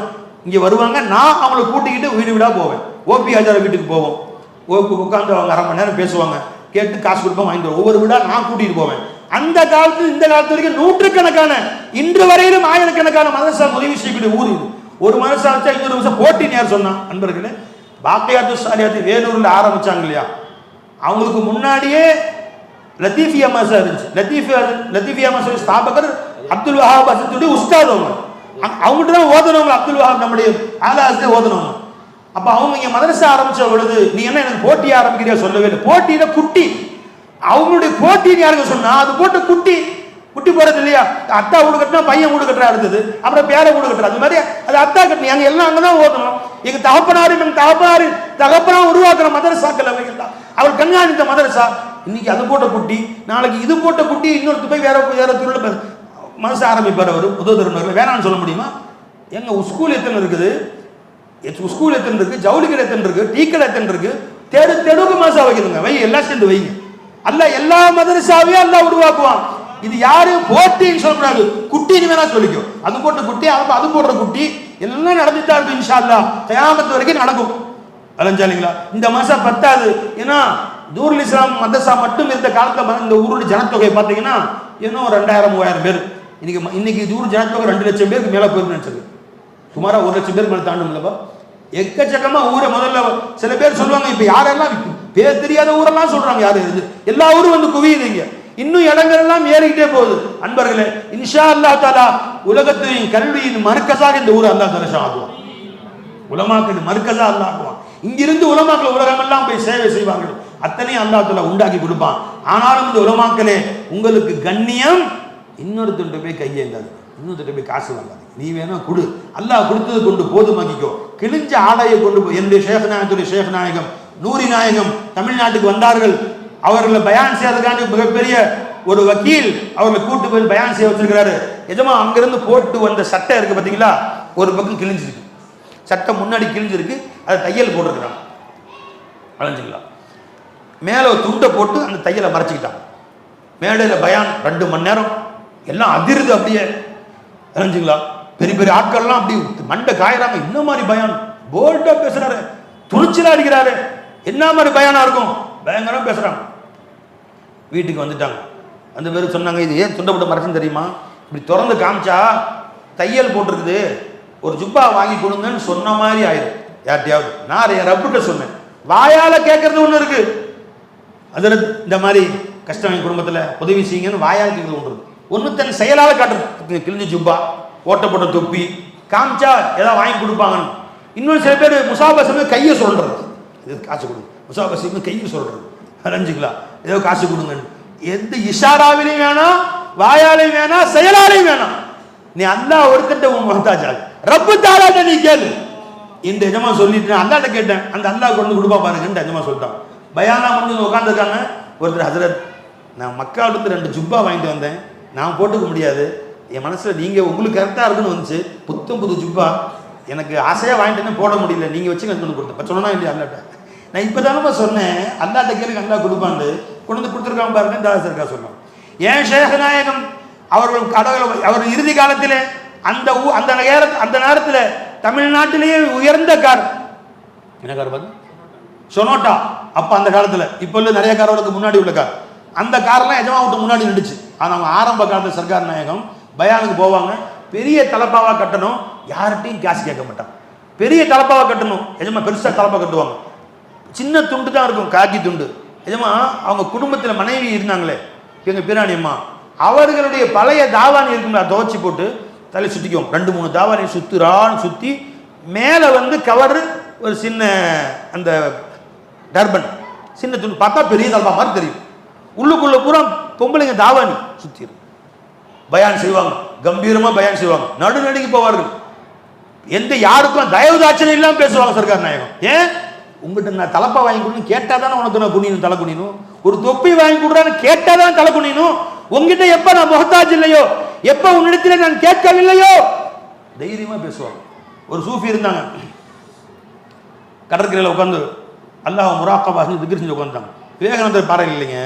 இங்க வருவாங்க. நான் அவங்களை கூட்டிக்கிட்டு வீடு வீடா போவேன். ஓபி ஆச்சார வீட்டுக்கு போவோம், உட்காந்து அவங்க 1/2 மணி நேரம் பேசுவாங்க, கேட்டு காசு கொடுப்போம், வாங்கிட்டு ஒவ்வொரு வீடா நான் கூட்டிட்டு போவேன். அந்த காலத்தில் இந்த காலத்து வரைக்கும் நூற்றுக்கணக்கான, இன்று வரையிலும் ஆயிரக்கணக்கான மதரசா உதவி செய்யக்கூடிய ஊர் இது. ஒரு மதரசா வச்சா இன்னொரு வருஷம் போட்டின்னு யார் சொன்னா? அன்பர்களே, பாக்கியாத்து சாலியாத்து வேலூர்ல ஆரம்பிச்சாங்க இல்லையா, அவங்களுக்கு முன்னாடியே லத்தீஃபியா மதரசா இருந்துச்சு. லத்தீஃபியா மதரசா ஸ்தாபகர் அப்துல் வஹாப் ஹசரத்துடைய உஸ்தாத். அவங்ககிட்ட தான் ஓதனவங்க, அப்துல் வஹாப் நம்முடைய ஆலாஸ்ல ஓதனவங்க. அப்ப அவங்க இங்க மதரசா ஆரம்பிச்ச பொழுது, நீ என்ன எனக்கு போட்டி ஆரம்பிக்கிறியா சொல்லவே இல்லை. போட்டியில குட்டி, அவங்களுடைய போட்டின்னு யாருங்க சொன்னா, அது போட்டு குட்டி போறது இல்லையா. அத்தா வீடு கட்டினா பையன் வீடு கட்டுறா இருந்தது, அப்புறம் பேர வீடு கட்டுறா, அது மாதிரி அது அத்தா கட்டணும். எங்க எல்லாம் அங்கதான் ஓதணும். எங்க தகப்பனாரும் உருவாக்குற மதரசாக்கள் அவைகள் தான். அவர் கண்காணித்த மதரசா. இன்னைக்கு அது போட்ட குட்டி, நாளைக்கு இது போட்ட குட்டி, இன்னொருத்த போய் வேற துறையில மதரசா ஆரம்பிப்பார். அவர் உதவுறவர்கள் வேணான்னு சொல்ல முடியுமா? எங்க ஸ்கூல் எத்தனை இருக்குது, ஸ்கூல் எத்தனை இருக்கு, ஜவுளிகள் எத்தனை இருக்கு, டீக்கல் எத்தனை இருக்கு, தெருவுக்கு மதரசா வைக்கணுங்க. வை, எல்லாம் சேர்ந்து வைங்க. அல்ல எல்லா மதரசாவையும் அல்ல உருவாக்குவான். இது யாரும் போட்டின்னு சொல்லக்கூடாது, குட்டின்னு வேணா சொல்லிக்கும். அது போட்ட குட்டி, அது போடுற குட்டி எல்லாம் நடந்துட்டா இருக்கும். இன்ஷா அல்லாஹ் கியாமத் வரைக்கும் நடக்கும். அலஞ்சாலிங்களா. இந்த மாசம் 10வது. ஏன்னா தூருல் இஸ்லாம் மதரசா மட்டும் இருந்த காலத்துல இந்த ஊருடைய ஜனத்தொகை பார்த்தீங்கன்னா இன்னும் 2000-3000 பேர். இன்னைக்கு ஊர் ஜனத்தொகை 2 லட்சம் பேருக்கு மேல போயிருக்கு நினைச்சது. சுமாரா 1 லட்சம் பேருக்கு மேல தாண்டும் இல்லப்பா. எக்கச்சக்கமா ஊரை முதல்ல சில பேர் சொல்லுவாங்க, இப்ப யாரெல்லாம் பேர் தெரியாத ஊரெல்லாம் சொல்றாங்க, யாரு இருந்து எல்லா ஊரும் வந்து குவியுதுங்க. இன்னும் இடங்கள் எல்லாம் ஏறிக்கிட்டே போகுது. அன்பர்களே, இன்ஷா அல்லாஹ் தஆலா உலகத்தின் கல்வியின் மர்கஸாக இந்த ஊர் அல்லாஹ் தஆலா ஆக்குவான். உலமாக்கள் மர்கஸா அல்லாஹ் ஆக்குவான். இங்கிருந்து உலமாக்கள் உலகம் எல்லாம் போய் சேவை செய்வார்கள். அத்தனை அல்லாஹ் தஆலா உண்டாக்கி கொடுப்பான். ஆனாலும் இந்த உலமாக்களே, உங்களுக்கு கண்ணியம் இன்னொருத்தர் போய் கையேந்தாது, இன்னொருத்தர் போய் காசு வாங்காது. நீ வேணா கொடு, அல்லாஹ் கொடுத்தது கொண்டு போதுமாக்கிக்கோ. கிழிஞ்ச ஆடையை கொண்டு போய் என்னுடைய ஷேக் நாயகம் நூரி நாயகம் தமிழ்நாட்டுக்கு வந்தார்கள். அவர்களை பயான் செய்யறதுக்காண்டி மிகப்பெரிய ஒரு வக்கீல் அவர்களை கூட்டு போய் பயான் செய்ய வச்சிருக்கிறாரு. எஜமா, அங்கிருந்து போட்டு வந்த சட்டை இருக்கு பாத்தீங்களா, ஒரு பக்கம் கிழிஞ்சிருக்கு, சட்டை முன்னாடி கிழிஞ்சிருக்கு, அதை தையல் போட்டிருக்கிறாங்க. அலைஞ்சிக்கலாம். மேலே ஒரு துண்டை போட்டு அந்த தையலை மறைச்சிக்கிட்டாங்க. மேடையில் பயான் 2 மணி நேரம், எல்லாம் அதிருது அப்படியே. அலைஞ்சிங்களா? பெரிய பெரிய ஆட்கள்லாம் அப்படி மண்டை காயிறாங்க. என்ன மாதிரி பயான், போல்டா பேசுறாரு, துணிச்சலா அடிக்கிறாரு, என்ன மாதிரி பயானா இருக்கும், பயங்கரம் பேசுறாங்க. வீட்டுக்கு வந்துட்டாங்க. அந்த பேருக்கு சொன்னாங்க, இது ஏன் துண்டை போட்டு மறைச்சுன்னு தெரியுமா? இப்படி திறந்து காமிச்சா தையல் போட்டிருக்குது, ஒரு ஜுப்பா வாங்கி கொடுங்கன்னு சொன்ன மாதிரி ஆயிடும் யார்ட்டையாவது. நான் என் ரப்பிட்ட சொன்னேன், வாயால கேட்கறது ஒன்று இருக்கு, அதில் இந்த மாதிரி கஷ்டம் என் குடும்பத்தில் உதவி செய்யுங்கன்னு வாயால் கேட்கறது ஒன்று இருக்கு. ஒன்று தன் செயலால் காட்டுறது, கிழிஞ்ச ஜுப்பா, ஓட்டப்பட்ட தொப்பி காமிச்சா ஏதாவது வாங்கி கொடுப்பாங்கன்னு. இன்னொரு சில பேர் முசாபசமே கையை சொல்றது, இது காசு கொடுங்க, முசாபசமே கையை சொல்றது, அரைஞ்சிக்கலாம் ஏதோ காசு கொடுங்கன்னு. எந்த இஷாராவிலையும் வேணாம், வாயாலையும் வேணாம், செயலாலையும் வேணாம். நீ அல்லாஹ் ஒருத்தட்ட உன் முகத்தாஜாது, ரப்பு தாலாட்ட நீ கேளு. இந்த எஜமா சொல்லிட்டு அல்லாட்ட கேட்டேன், அந்த அல்லாஹ் கொண்டு கொடுப்பா பாருங்கன்னு எஜமா சொல்லிட்டான். பயானா கொண்டு உட்காந்துருக்காங்க. ஒருத்தர், ஹசரத் நான் மக்காவிலிருந்து 2 ஜுப்பா வாங்கிட்டு வந்தேன், நான் போட்டுக்க முடியாது, என் மனசில் நீங்கள் உங்களுக்கு கரெக்டாக இருக்குன்னு வந்துச்சு, புது ஜுப்பா எனக்கு ஆசையாக வாங்கிட்டேன்னு போட முடியல, நீங்கள் வச்சு கொண்டு கொடுத்தேன் சொன்னா இல்லையா அல்லாட்ட. நான் இப்போ தானே சொன்னேன் அல்லாட்ட கேளுக்கு அல்லா கொடுப்பான்னு, கொண்டு வந்து கொடுத்துருக்காம பாருங்க. தாசருக்கா சொன்னான். ஏன் ஷேகநாயகம் அவர்கள் கடவுள் அவர் இறுதி காலத்தில் அந்த நேரத்தில் தமிழ்நாட்டிலேயே உயர்ந்த கார் என்ன கார் பார்த்து சொனோட்டா. அப்போ அந்த காலத்தில், இப்போ இல்லை நிறைய காரோட முன்னாடி உள்ள கார், அந்த கார்லாம் எஜமா விட்டு முன்னாடி நின்றுச்சு. ஆனால் அவங்க ஆரம்ப காலத்தில் சர்க்கார் நாயகம் பயானுக்கு போவாங்க, பெரிய தலப்பாவா கட்டணும், யார்கிட்டையும் காசு கேட்க மாட்டாங்க, பெரிய தலப்பாவா கட்டணும். எஜமா பெருசாக தலப்பா கட்டுவாங்க, சின்ன துண்டு தான் இருக்கும், காக்கி துண்டு. எஜமா அவங்க குடும்பத்தில் மனைவி இருந்தாங்களே எங்கள் பிராணி அம்மா, அவர்களுடைய பழைய தாவானி இருக்குங்களா துவச்சி போட்டு தலை சுற்றிக்குவோம். 2-3 தாவானி சுற்றி மேலே வந்து கவரு, ஒரு சின்ன அந்த டர்பன், சின்ன துண்டு, பார்த்தா பெரிய தலப்பா மாதிரி தெரியும். உள்ளுக்குள்ள பூரா பொம்பளைங்க தாவானி சுற்றி பயான் செய்வாங்க, கம்பீரமாக பயான் செய்வாங்க, நடுநடுங்கி போவார்கள். எந்த யாருக்கும் தயவுதாட்சணை இல்லாமல் பேசுவாங்க சர்க்கார் நாயகம். ஏன் உங்கள்கிட்ட நான் தலப்பா வாங்கி கொடுன்னு கேட்டால் தானே உனக்கு நான் குனியணும், தலை குனியணும். ஒரு தொப்பி வாங்கி கொடுறான்னு கேட்டால் தான் தலை குனியணும். உங்ககிட்ட எப்போ நான் முகத்தாஜ் இல்லையோ, எப்போ உன்னிடத்தில் நான் கேட்கவில்லையோ தைரியமாக பேசுவாங்க. ஒரு சூஃபி இருந்தாங்க, கடற்கரையில் உட்காந்து அல்லாஹ் முராக்கபா திக்ர் செஞ்சு உட்காந்துட்டாங்க. விவேகானந்தர் பாறையில் இல்லைங்க,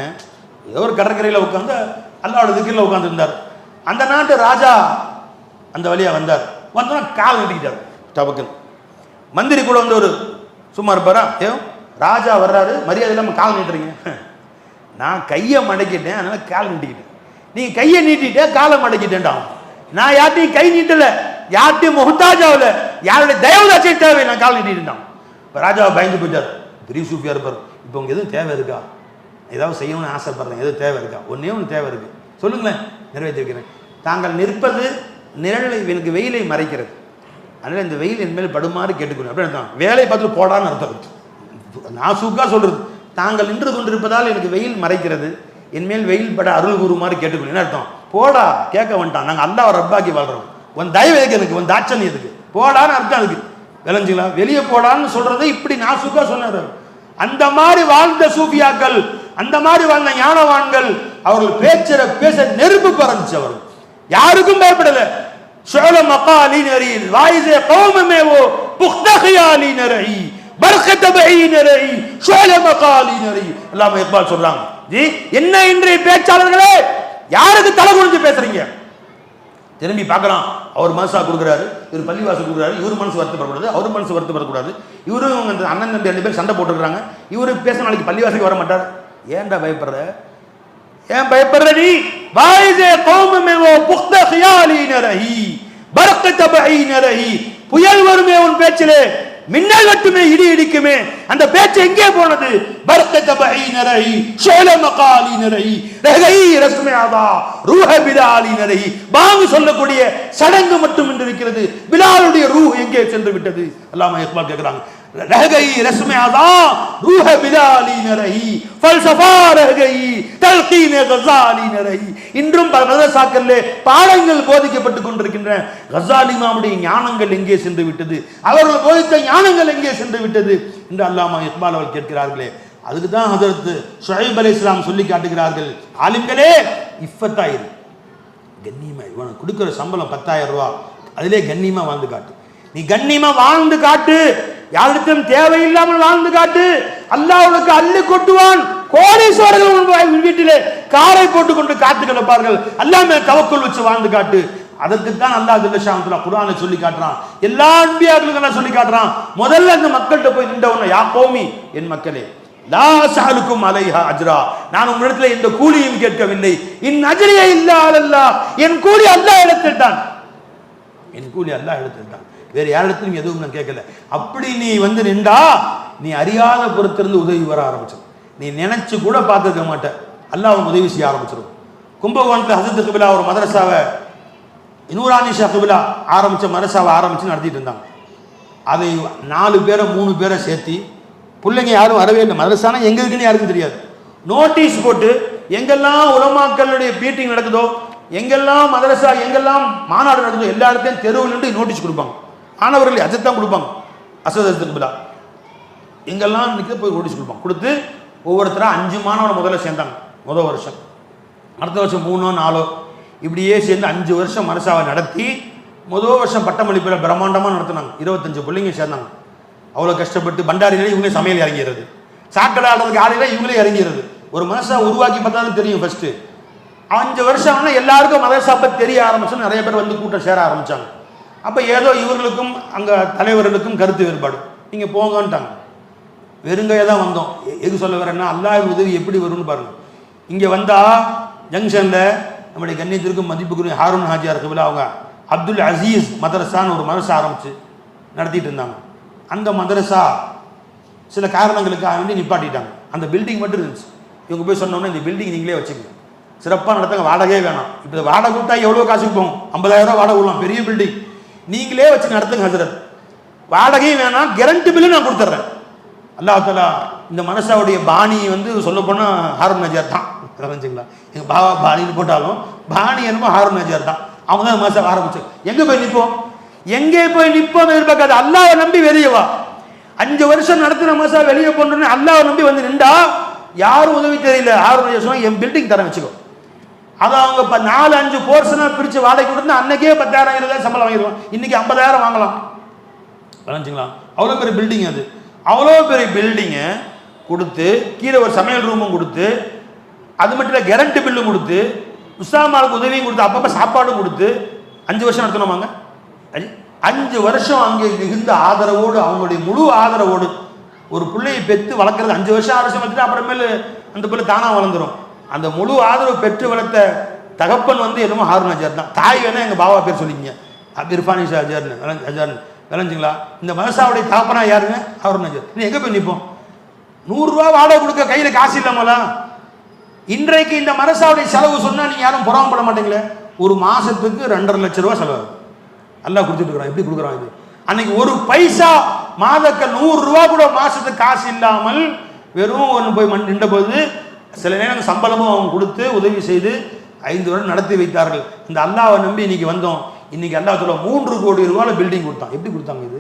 ஏதோ ஒரு கடற்கரையில் உட்காந்து அல்லாவோட திக்ரில் உட்காந்துருந்தார். அந்த நாட்டு ராஜா அந்த வழியாக வந்தார். வந்தோன்னா கால் நீட்டிக்கிட்டார் டபக்குன்னு. மந்திரி கூட வந்து ஒரு சும்மா இருப்பாரா, ஏன் ராஜா வர்றாரு மரியாதை இல்லாமல் கால் நீட்டுறீங்க. நான் கையை மடக்கிட்டேன், அதனால கால் நீட்டிக்கிட்டேன். நீங்கள் கையை நீட்டிட்டே காலை மடக்கிட்டேன்டா. நான் யார்ட்டையும் கை நீட்டலை, யார்ட்டையும் முகத்தாஜாவில், யாருடைய தயவுதாட்சியம் தேவை, நான் கால் நீட்டிட்டான். இப்போ ராஜாவை பயந்து போயிட்டார். பெரிய சூஃபியாக இருப்பார். இப்போ உங்க எதுவும் தேவை இருக்கா, ஏதாவது செய்யணும்னு ஆசைப்படுறேன், எதுவும் தேவை இருக்கா, ஒன்றே ஒன்று தேவை இருக்குது சொல்லுங்களேன், நிறைவேற்றி வைக்கிறேன். தாங்கள் நிற்பது நிழலை, எனக்கு வெயிலை மறைக்கிறது, அதனால் இந்த வெயில் என் மேல் படுமாறு கேட்டுக்கணும் அப்படின்னு அர்த்தம். வேலையை பார்த்துட்டு போடான்னு அர்த்தம். நான் சூக்கா சொல்றது, தாங்கள் நின்று கொண்டிருப்பதால் எனக்கு வெயில் மறைக்கிறது, என் மேல் வெயில் பட அருள் கூறுமாறு கேட்டுக்கணும். என்ன அர்த்தம்? போடா, கேட்க வேண்டாம், நாங்கள் அல்லாஹ் ரப்பாக்கி வாழ்றோம், உன் தயவு எதுக்கு, எனக்கு உன் தாட்சணி எதுக்கு, போடான்னு அர்த்தம் அதுக்கு. விளைஞ்சிங்களா? வெளியே போடான்னு சொல்றதை இப்படி நான் சூக்கா சொன்னார். அந்த மாதிரி வாழ்ந்த சூஃபியாக்கள், அந்த மாதிரி வாழ்ந்த ஞானவான்கள், அவர்கள் பேச நெருப்பு பறந்துச்சு. அவர்கள் யாருக்கும் பயப்படல. ஷுஅல மகாலி நரி வாயிஸே கௌமே வோ புக்தா ஹியாலி நரி பர்கத் பை நரி ஷுஅல மகாலி நரி. அல்லாஹ் இக்பால் சொல்றாங்க, ஜி என்ன இன்றைய பேச்சாளர்களே, யாருக்கு தலை குனிஞ்சு பேசுறீங்க? திரும்பி பார்க்கலாம், அவர் மனசா கொடுக்குறாரு, இவர் பள்ளிவாசல் கொடுக்குறாரு, இவர் மனசு வருத்தப்படக்கூடாது, அவர் மனசு வருத்தப்படக்கூடாது. இவரும் அந்த அண்ணன் தம்பி 2 பேர் சண்டை போட்டுக்கிறாங்க, இவரு பேச நாளைக்கு பள்ளிவாசலுக்கு வர மாட்டார். ஏன்டா பயப்படுற, ஏன் பயப்படுற நீ? வாயிஸே கௌமே வோ புக்தா ஹியாலி நரி பர்கத் பை நரி. புயல் வருமே உன் பேச்சிலே, மின்னல் வெட்டுமே, இடி இடிக்குமே, அந்த பேச்சு எங்கே போனது? பர்கத் பை நரி ஷுஅல மகாலி நரி ரஹை ரஸ்மே அதா ரூஹ பிலாலி நரி. பாங்கு சொல்லக்கூடிய சடங்கு மட்டும் இன்று இருக்கிறது, பிலாலுடைய ரூஹ் எங்கே சென்று விட்டது? அல்லாஹ் இக்பால் கேக்குறாங்க, ரஹை ரஸ்மே அதா ரூஹ பிலாலி நரி ஃபல்சஃபா ரஹை தல்கீன் கஸாலி நரி. இன்றும் மதரசாக்களிலே பாடங்கள் போதிக்கப்பட்டுக் கொண்டிருக்கின்றன. கஸாலி இமாமுடைய ஞானங்கள் எங்கே சென்று விட்டது? அவர்கள் போதித்த ஞானங்கள் எங்கே சென்று விட்டது என்று அல்லாமா இக்பால் அவர்கள் கேட்கிறார்களே. அதுக்கு தான் ஹஜரத் ஷுஐப் அலைஹிஸ்ஸலாம் சொல்லி காட்டுகிறார்கள், ஆலிம்களே இஃபத்தாயிரு, கண்ணியமா, இவனுக்கு கொடுக்குற சம்பளம் 10,000 ரூபா, அதிலே கண்ணியமா வாழ்ந்து காட்டு. நீ கண்ணியமா வாழ்ந்து காட்டு, யாரிடத்திலும் தேவையில்லாமல் வாழ்ந்து காட்டு, அல்லாஹ் உனக்கு அள்ளி கொட்டுவான். கோடீஸ்வரர்கள் வீட்டிலே காரை போட்டுக் கொண்டு காத்து கிடப்பார்கள். அல்லாஹ் மேல் தவக்குல் வச்சு வாழ்ந்து காட்டு. அதற்குத்தான் அல்லாஹ் ஜல்ல குர்ஆனை சொல்லி காட்டுறான். எல்லா அன்பியாக்களுக்கும் சொல்லி காட்டுறான். முதல்ல அந்த மக்கள்கிட்ட போய் நின்றவன, யா கௌமி, என் மக்களே, லா அஸ்அலுக்கும் அலைஹா அஜ்ரா, நான் உங்களிடத்தில் எந்த கூலியும் கேட்கவில்லை. இன் அஜ்ரிய இல்லா அலல்லாஹ், என் கூலி அல்லாஹ் இடத்தில் தான், என் கூலி அல்லாஹ் இடத்தில் தான், வேற யாரிடத்திலும் எதுவும் நான் கேட்கல. அப்படி நீ வந்து நின்றா நீ அறியாத பொறுத்திருந்து உதவி வர ஆரம்பிச்சிடும். நீ நினைச்சு கூட பார்த்துருக்க மாட்ட, அல்லாஹ் உதவி செய்ய ஆரம்பிச்சிடும். கும்பகோணத்தில் ஹஸரத் கிபிலா ஒரு மதரசாவை, நூரானி ஷா கிபிலா ஆரம்பித்த மதரசாவை ஆரம்பித்து நடத்திட்டு இருந்தாங்க. அதை 4 பேரை 3 பேரை சேர்த்தி, பிள்ளைங்க யாரும் வரவே இல்லை. மதரசானா எங்க இருக்குன்னு யாருக்கும் தெரியாது. நோட்டீஸ் போட்டு எங்கெல்லாம் உலமாக்களுடைய மீட்டிங் நடக்குதோ, எங்கெல்லாம் மதரசா, எங்கெல்லாம் மாநாடு நடக்குதோ, எல்லா இடத்தையும் தெருவில் நின்று நோட்டீஸ் கொடுப்பாங்க. மாணவர்கள் அஜத்தான் கொடுப்பாங்க. அசத் கிபிலா எங்கெல்லாம் நிற்க போய் நோட்டீஸ் கொடுப்பாங்க. கொடுத்து ஒவ்வொருத்தராக 5 மாணவனை முதல்ல சேர்ந்தாங்க. முதல் வருஷம், அடுத்த வருஷம் 3 4 இப்படியே சேர்ந்து 5 வருஷம் மதரசாவை நடத்தி முதல் வருஷம் பட்டமளிப்பில் பிரம்மாண்டமாக நடத்தினாங்க. 25 பிள்ளைங்க சேர்ந்தாங்க. அவ்வளோ கஷ்டப்பட்டு பண்டாரிகளே இவங்களே சமையல் இறங்கிறது, சாக்கடை ஆடுறதுக்கு ஆளுகளை இவங்களே இறங்கிறது. ஒரு மதரசா உருவாக்கி பார்த்தாலும் தெரியும். ஃபர்ஸ்ட் 5 வருஷம் ஆனால் எல்லாருக்கும் மதரசா பற்றி தெரிய ஆரம்பிச்சோன்னு நிறைய பேர் வந்து கூட்டம் சேர ஆரம்பித்தாங்க. அப்போ ஏதோ இவர்களுக்கும் அங்கே தலைவர்களுக்கும் கருத்து வேறுபாடு, நீங்கள் போங்கன்ட்டாங்க. வெறுங்கையாக தான் வந்தோம். எது சொல்ல வரேன்னா, அல்லாஹ் உதவி எப்படி வரும்னு பாருங்கள். இங்கே வந்தால் ஜங்ஷனில் நம்முடைய கண்ணியத்திற்கும் மதிப்புக்குரிய ஹாரூன் ஹாஜியார் கிபிலா அவங்க அப்துல் அசீஸ் மதரசான்னு ஒரு மதரசா ஆரம்பித்து நடத்திட்டு இருந்தாங்க. அந்த மதரசா சில காரணங்களுக்காக வேண்டி நிப்பாட்டிட்டாங்க. அந்த பில்டிங் மட்டும் இருந்துச்சு. இவங்க போய் சொன்னோன்னா, இந்த பில்டிங் நீங்களே வச்சுக்கோங்க, சிறப்பாக நடத்துங்க, வாடகையே வேணாம். இப்போ வாடகை கொடுத்தா எவ்வளோ காசுக்கு போகும்? 50,000 ரூபா வாடகை விடலாம், பெரிய பில்டிங், நீங்களே வச்சு நடத்துங்க ஹசரத், வாடகையும் வேணாம், கேரண்டி பில்லு நான் கொடுத்துட்றேன். அல்லாஹ் தஆலா இந்த மனசாவுடைய பாணி வந்து சொல்ல போனால் ஹாரூன் நஜார் தான். தெரிஞ்சுங்களா? எங்கள் பாபா பாணின்னு போட்டாலும் பாணி என்னமோ ஹாரூன் நஜார் தான். அவங்க தான் மனசா ஆரம்பிச்சு. எங்கே போய் நிற்போம்? எங்கே போய் நிற்போம் எதிர்பார்க்காது. அல்லாஹ்வை நம்பி வெளியே வா. 5 வருஷம் நடத்தின மனசா வெளியே போனோன்னு அல்லாஹ்வை நம்பி வந்து நின்றா யாரும் உதவி தெரியல. ஹாரூன் நஜார் சொன்னா, என் பில்டிங் தரேன் வச்சுக்கோ. அதை அவங்க 4-5 போர்ஷனாக பிரித்து வாடகை கொடுத்தா அன்னைக்கே 10,000 20,000 சம்பளம் வாங்கிடுவான். இன்னைக்கு 50,000 வாங்கலாம். வளைஞ்சிங்களா? அவ்வளோ பெரிய பில்டிங் அது. அவ்வளோ பெரிய பில்டிங்கை கொடுத்து கீழே ஒரு சமையல் ரூமும் கொடுத்து, அது மட்டும் இல்லை கேரண்டி பில்லும் கொடுத்து, உஸ்தாமாருக்கு உதவியும் கொடுத்து, அப்பப்போ சாப்பாடும் கொடுத்து 5 வருஷம் நடத்தணுமாங்க. 5 வருஷம் அங்கே மிகுந்த ஆதரவோடு, அவங்களுடைய முழு ஆதரவோடு ஒரு பிள்ளையை பெற்று வளர்க்குறது 5 வருஷம் 6 வருஷம் வச்சுட்டு அப்புறமேல அந்த பிள்ளை தானாக வளர்ந்துடும். அந்த முழு ஆதரவு பெற்று வளர்த்த தகப்பன் வந்து என்னமோ ஹாரூன் நஜார் தான். தாய் வேணா எங்கள் பாபா பேர் சொல்லிக்கிங்க, இர்ஃபானி அஜார்னு அஜார்னு விளைஞ்சிங்களா? இந்த மதரசாவுடைய தகப்பனா யாருங்க? ஹாரூன் நஜார். நீ எங்கே போய் நிற்போம்? 100 ரூபா வாடகை கொடுக்க கையில் காசு இல்லாமலா? இன்றைக்கு இந்த மதரசாவுடைய செலவு சொன்னால் நீங்கள் யாரும் புறாமப்பட மாட்டீங்களே. ஒரு மாதத்துக்கு 2.5 லட்சம் ரூபா செலவு எல்லாம் கொடுத்துட்டு இருக்கிறான். எப்படி கொடுக்குறான் இது? அன்னைக்கு ஒரு பைசா மாதக்க 100 ரூபா கூட மாதத்துக்கு காசு இல்லாமல் வெறும் ஒன்று போய் நின்ற போது சில நேரம் சம்பளமும் அவங்க கொடுத்து உதவி செய்து 5 வருடம் நடத்தி வைத்தார்கள். இந்த அல்லாஹ்வை நம்பி இன்னைக்கு வந்தோம். இன்னைக்கு அல்லாஹ் சொல்ல 3 கோடி ரூபாய் பில்டிங் கொடுத்தான். எப்படி கொடுத்தாங்க இது?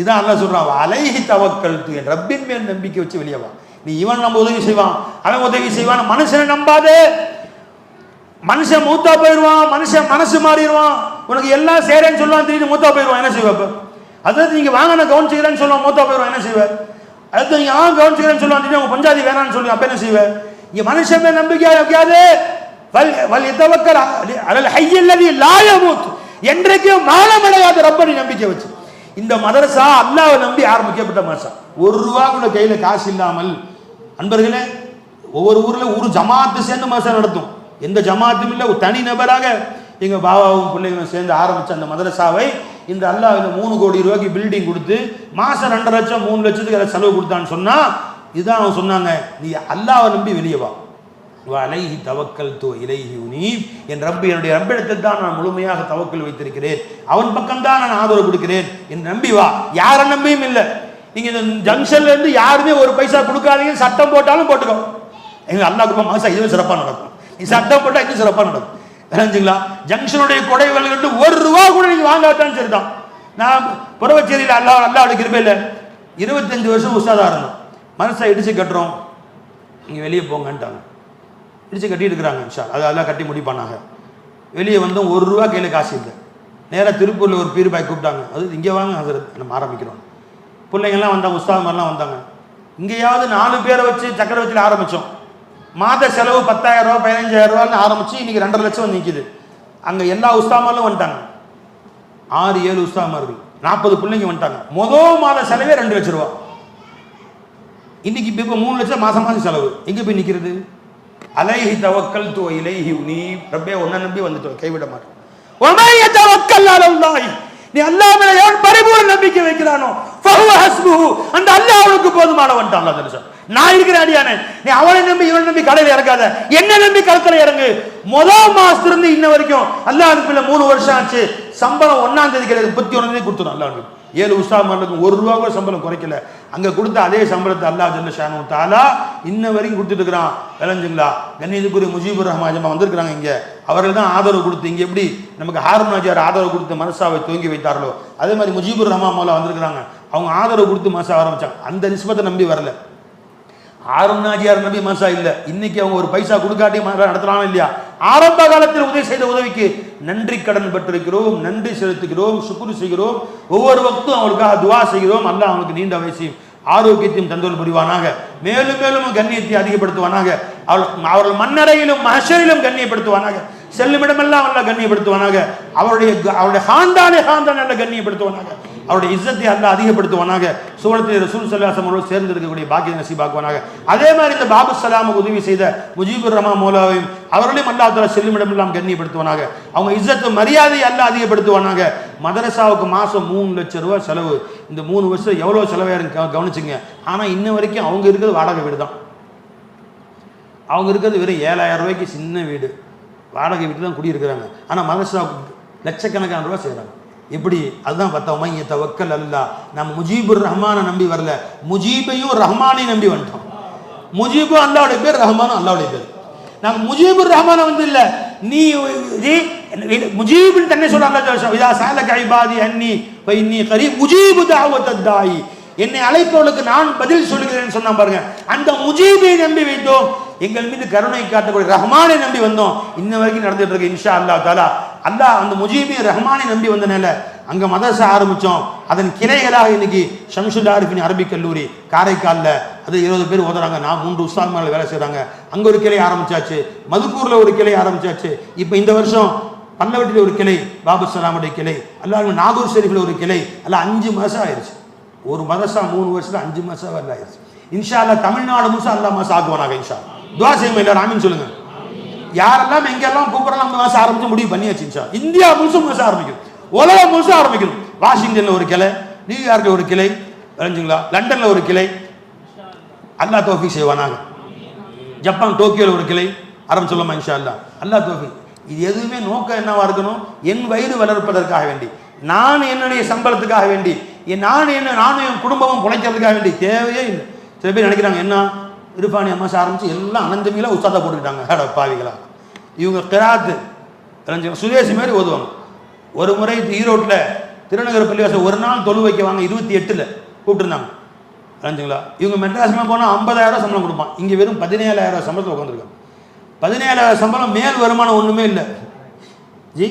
இதான் அல்லாஹ் சொல்றான், அலைஹி தவக்கல்து, என் ரப்பின் மேல் நம்பிக்கை வச்சு வெளியே வா. நீ இவன் நம்ம உதவி செய்வான், அவன் உதவி செய்வான், மனுஷனை நம்பாதே. மனுஷன் மூத்தா போயிடுவான், மனுஷன் மனசு மாறிடுவான், உனக்கு எல்லாம் செய்றேன்னு சொல்லுவான், திடீர்னு மூத்தா போயிடுவான். என்ன செய்வா? அதாவது நீங்க வாங்க நான் கவனிச்சுக்கிறேன்னு சொல்லுவான், மூத்தா போயிடுவான். என்ன செய்வார்? அடுத்து நீங்க கவனிச்சுக்கிறேன்னு சொல்லுவான், திடீர்னு உங்க பஞ்சாதி வேணான்னு சொல்லுவான். அப்ப என்ன செய்வார்? இங்க மனுஷன் மேல் நம்பிக்கையா வைக்காது. என்றைக்கும் மானமடையாத ரப்பனை நம்பிக்கை வச்சு இந்த மதரசா அல்லாஹ்வை நம்பி ஆரம்பிக்கப்பட்ட மதரசா. 1 ரூபா கூட கையில காசு இல்லாமல், அன்பர்களே, ஒவ்வொரு ஊர்ல ஒரு ஜமாத்து சேர்ந்து மதரசா நடத்தும். எந்த ஜமாத்தும் இல்லை, ஒரு தனி நபராக எங்க பாபாவும் பிள்ளைங்களும் சேர்ந்து ஆரம்பிச்ச அந்த மதரசாவை இந்த அல்லாஹ் 3 கோடி ரூபாய்க்கு பில்டிங் கொடுத்து மாசம் 2 லட்சம் 3 லட்சத்துக்கு செலவு கொடுத்தான்னு சொன்னா, இதுதான் அவங்க சொன்னாங்க, நீ அல்லாஹ்வை நம்பி வெளியே வா. அலைஹி தவக்கல்து இலைஹி உனீப், என் ரப்பு, என்னுடைய ரப்பிடத்தில் தான் நான் முழுமையாக தவக்கல் வைத்திருக்கிறேன், அவன் பக்கம்தான் நான் ஆதரவு கொடுக்கிறேன், என் நம்பி வா. யாரை நம்பியும் இல்லை. நீங்க இந்த ஜங்ஷன்ல இருந்து யாருமே ஒரு பைசா கொடுக்காதீங்க, சட்டம் போட்டாலும் போட்டுக்கோ. எங்க அல்லாஹ் குப்பா மாசா இதுவும் சிறப்பாக நடக்கும். நீ சட்டம் போட்டா இன்னும் சிறப்பாக நடக்கும். தெரிஞ்சுங்களா? ஜங்ஷனுடைய கொடைகள் 1 ரூபா கூட நீங்க வாங்காதான் சரிதான். நான் புறவச்சேரியில் அல்லாஹ்வுடைய கிருபையில 25 வருஷம் உஸ்தாதா இருந்தோம். மனசை இடிச்சு கட்டுறோம், நீங்க வெளியே போங்கன்ட்டாங்க. இடிச்சு கட்டிட்டு இருக்கிறாங்க. அதெல்லாம் கட்டி முடிப்பானாங்க. வெளியே வந்தோம், 1 ரூபா கையில் காசு இல்லை. நேராக திருப்பூரில் ஒரு பீர் பாய் கூப்பிட்டாங்க. அது இங்கே வாங்க ஹசரத் நம்ம ஆரம்பிக்கிறோம். பிள்ளைங்கள்லாம் வந்தாங்க, உஸ்தாத் மாதிரிலாம் வந்தாங்க. இங்கேயாவது 4 பேரை வச்சு சக்கரவர்த்தியில் ஆரம்பித்தோம். மாத செலவு 10,000 ரூபா 15,000 ரூபான்னு ஆரம்பித்து இன்றைக்கி 2.5 லட்சம் வந்து நிற்கிது. அங்கே எல்லா உஸ்தாமார்களும் வந்துட்டாங்க. 6-7 உஸ்தாமார்கள், 40 பிள்ளைங்க வந்துட்டாங்க. மாத செலவே 2 லட்சம் ரூபா. இன்னைக்கு இப்போ 3 லட்சம் மாதம் செலவு. எங்கே போய் நிற்கிறது? அலைஹி தவக்கல்து வ இலைஹி உனீப். ரப்பே உன்னை நம்பி வந்துட்டோம், கைவிட மாட்டோம். வமை யதவக்கல் அலல்லாஹ், நீ அல்லாஹ் மேல எவன் பரிபூர்ண நம்பிக்கை வைக்கிறானோ ஃபஹுவ ஹஸ்புஹு, அந்த அல்லாஹ் அவனுக்கு போதுமானவன்ட்டான். அல்லாஹ் தஆலா நான் இருக்கிறேன் அடியானே, நீ அவனை நம்பி இவனை நம்பி கடையில் இறக்காத, என்ன நம்பி களத்துல இறங்கு. மாசத்திலிருந்து இன்ன வரைக்கும் அல்லாஹ் 3 வருஷம் ஆச்சு. சம்பளம் 1ஆம் தேதி கிடையாது, 31ஆம் தேதி கொடுத்துரும். அல்லாஹ் 7 உஸ்தாமார்களுக்கு 1 ரூபா கூட சம்பளம் குறைக்கல. அங்க கொடுத்த அதே சம்பளத்தை அல்லாஹ் ஜல்ல ஷானு தஆலா இன்ன வரைக்கும் கொடுத்துட்டு இருக்கிறான். விளைஞ்சுங்களா? கண்ணியத்துக்குரிய முஜீபுர் ரஹ்மான் ஜமா வந்திருக்கிறாங்க. இங்க அவர்கள் தான் ஆதரவு கொடுத்து, இங்க எப்படி நமக்கு ஹாரூன் நாஜியார் ஆதரவு கொடுத்து மனசாவை துவங்கி வைத்தார்களோ அதே மாதிரி முஜீபுர் ரஹ்மான் மௌலா வந்திருக்கிறாங்க. அவங்க ஆதரவு கொடுத்து மனசா ஆரம்பிச்சாங்க. அந்த நிஸ்பத்தை நம்பி வரல. ஹாரூன் நாஜியார் நபி மனசா இல்ல. இன்னைக்கு அவங்க ஒரு பைசா கொடுக்காட்டி நடத்தலாம் இல்லையா? ஆரம்ப காலத்தில் உதவி செய்த உதவிக்கு நன்றி கடன் பெற்றிருக்கிறோம், நன்றி செலுத்துகிறோம், சுக்ரு செய்கிறோம். ஒவ்வொரு வக்தும் அவங்களுக்காக துவா செய்கிறோம். அல்லாஹ் அவங்களுக்கு நீண்ட வயசையும் ஆரோக்கியத்தையும் தந்தோல் புரிவானாக. மேலும் மேலும் கண்ணியத்தை அதிகப்படுத்துவானாக. அவர்கள் மண்ணறையிலும் மஹ்ஷரிலும் கண்ணியப்படுத்துவானாக. செல்லுமிடமெல்லாம் அல்லாஹ் கண்ணியப்படுத்துவானாக. அவருடைய ஹாண்டான கண்ணியப்படுத்துவானாக. அவருடைய இஸ்ஸத்தை அல்லாஹ் அதிகப்படுத்துவானாக. சூரத்தில் ரசூல் ஸல்லல்லாஹு அலைஹி வஸல்லம் சேர்ந்து இருக்கக்கூடிய பாக்கிய நசீபாக்குவானாக. அதே மாதிரி இந்த பாபு சலாமுக்கு உதவி செய்த முஜீபுர் ரஹ்மான் மௌலாவையும் அவர்களையும் அல்லாஹ் தஆலா செல்லுமிடமெல்லாம் கண்ணியப்படுத்துவானாக. அவங்க இஸ்ஸத்து மரியாதை அல்லாஹ் அதிகப்படுத்துவானாக. மதரசாவுக்கு மாதம் 3 லட்சம் ரூபாய் செலவு. இந்த 3 வருஷம் எவ்வளோ செலவாயிருக்கு கவனிச்சுங்க. ஆனால் இன்ன வரைக்கும் அவங்க இருக்கிறது வாடகை வீடு தான். அவங்க இருக்கிறது வெறும் 7,000 ரூபாய்க்கு சின்ன வீடு, வாடகை வீட்டு தான் குடியிருக்கிறாங்க. ஆனால் மதரசாவுக்கு லட்சக்கணக்கான ரூபாய் செய்கிறாங்க. எப்படி? அதுதான் பார்த்தோம். மைய தவக்கல் அல்லாஹ். நம்ம முஜீபுர் ரஹ்மானை நம்பி வரல, முஜீபையும் ரஹ்மானையும் நம்பி வந்துட்டோம். முஜீபும் அல்லாவுடைய பேர், ரஹ்மானும் அல்லாவுடைய பேர். நம்ம முஜீபுர் ரஹ்மானை வந்து இல்லை, நீ முஜீபுன்னு தன்னை சொல்றாங்க. இதா சாலக இபாதி அன்னி ஃபஇன்னி கரீப் முஜீபு தஅவத்தத் தாயி, என்னை அழைப்பவர்களுக்கு நான் பதில் சொல்லுகிறேன்னு சொன்னா பாருங்க. அந்த முஜீபை நம்பி வைத்தோம், எங்கள் மீது கருணை காட்டக்கூடிய ரஹ்மானை நம்பி வந்தோம். இன்ன வரைக்கும் நடந்துட்டு இருக்கு இன்ஷா அல்லாஹ் தஆலா. அல்லாஹ் அந்த முஜீபை ரஹ்மானை நம்பி வந்தனால அங்க மதரசா ஆரம்பிச்சோம். அதன் கிளைகளாக இன்னைக்கு ஷம்சுல் ஆரிஃபின் அரபிக் கல்லூரி காரைக்காலில் அது 20 பேர் ஓதுறாங்க. நான் 3 உஸ்தாத்மார்கள் வேலை செய்கிறாங்க. அங்கே ஒரு கிளை ஆரம்பிச்சாச்சு, மதுக்கூரில் ஒரு கிளை ஆரம்பிச்சாச்சு. இப்போ இந்த வருஷம் பல்லவட்டியில் ஒரு கிளை, பாபு சலாமுடைய கிளை, அல்லாஹ் நாகூர் ஷெரீஃபில் ஒரு கிளை. எல்லாம் 5 மாதம் ஆயிடுச்சு. ஒரு மதரசா 3 வருஷத்தில் 5 மாதம் வரல ஆயிடுச்சு. இன்ஷா அல்லாஹ் தமிழ்நாடு முழுசா அல்லாஹ் மாதம் ஆக்குவானாக. இன்ஷா துவா செய்யுங்க எல்லாரும், ஆமீன் சொல்லுங்க. யாரெல்லாம் எங்கெல்லாம் கூப்பிடலாம் அந்த மாதம் ஆரம்பிச்சு முடிவு பண்ணியாச்சு. இன்ஷா இந்தியா முழுசும் மாதம் ஆரம்பிக்கும், உலகம் முழுசும் ஆரம்பிக்கணும். வாஷிங்டன்ல ஒரு கிளை, நியூயார்க்ல ஒரு கிளை, விளைஞ்சுங்களா, லண்டன்ல ஒரு கிளை, அல்லாஹ் தௌஃபீக் செய்வானாக. ஜப்பான் டோக்கியோல ஒரு கிளை ஆரம்பிச்சோம்மா இன்ஷா அல்லாஹ். அல்லாஹ் தௌஃபீக். இது எதுவுமே நோக்கம் என்னவா இருக்கணும்? என் வயிறு வளர்ப்பதற்காக வேண்டி, நான் என்னுடைய சம்பளத்துக்காக வேண்டி, நானும் என் குடும்பமும் பிழைக்கிறதுக்காக வேண்டி தேவையே இல்லை. சில பேர் நினைக்கிறாங்க என்ன இருப்பானி அம்மா ஆரம்பிச்சு எல்லாம் அனந்தமிகளா உஸ்தாதா போட்டுக்கிட்டாங்க. ஹேட பாவிகளா, இவங்க கிராத்து சுதேசி மாதிரி ஓதுவாங்க. ஒரு முறை ஈரோட்டில் திருநகர் பள்ளிவாசல் ஒரு நாள் தொழு வைக்கவாங்க, 28ல் கூப்பிட்டுருந்தாங்க. தெரிஞ்சுங்களா? இவங்க மெட்ராஸ்லாம் போனால் 50,000 சம்பளம் கொடுப்பான். இங்கே வெறும் 17,000 சம்பளத்தில் உட்காந்துருக்காங்க. 17,000 சம்பளம், மேல் வருமானம் ஒன்றுமே இல்லை ஜி.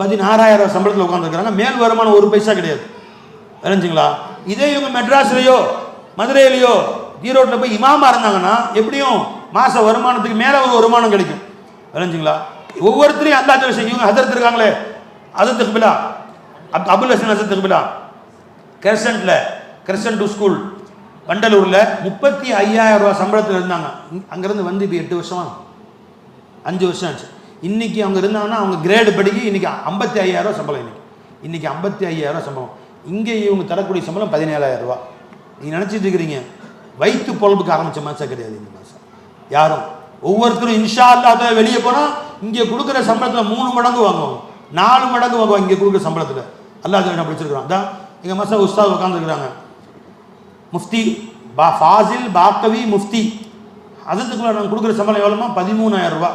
16,000 சம்பளத்தில் உட்காந்துருக்காங்க, மேல் வருமானம் 1 பைசா கிடையாது. தெரிஞ்சுங்களா? இதே இவங்க மெட்ராஸ்லையோ மதுரையிலையோ ஈரோட்டில் போய் இமாமா இருந்தாங்கன்னா எப்படியும் மாத வருமானத்துக்கு மேலே ஒரு வருமானம் கிடைக்கும். தெரிஞ்சுங்களா? ஒவ்வொருத்தரையும் அல்லா ஜல்ல செய்யும். இவங்க ஹதரத் இருக்காங்களே, ஹதரத் இக்பிலா, அபுல் ஹசன் ஹசரத் இக்பிலா, கிரசன்ட் ஸ்கூல் வண்டலூரில் 35,000 ரூபா சம்பளத்தில் இருந்தாங்க. அங்கேருந்து வந்து இப்போ 8 வருஷமா 5 வருஷம் ஆச்சு. இன்றைக்கி அவங்க இருந்தாங்கன்னா அவங்க கிரேடு படிக்க இன்றைக்கி 55,000 ரூபா சம்பளம். இன்றைக்கி 55,000 ரூபா சம்பளம். இங்கே இவங்க தரக்கூடிய சம்பளம் 17,000 ரூபா. நீங்கள் நினச்சிட்டு இருக்கிறீங்க வயிற்று பொழப்புக்கு ஆரம்பித்த மாதம் கிடையாது இந்த மாதம் யாரும். ஒவ்வொருத்தரும் இன்ஷா அல்லாஹ் வெளியே போனால் இங்கே கொடுக்குற சம்பளத்தில் 3 மடங்கு வாங்குவாங்க, 4 மடங்கு வாங்குவாங்க இங்கே கொடுக்குற சம்பளத்தில். அல்லாஹ் என்ன பிடிச்சிருக்கிறான். தான் எங்கள் மாதம் உஸ்தாத் உட்காந்துருக்குறாங்க. முஃப்தி ஃபாசில் பாக்கவி முஃப்தி அதுக்குள்ள நாங்கள் கொடுக்குற சம்பளம் எவ்வளோமா? 13,000 ரூபா.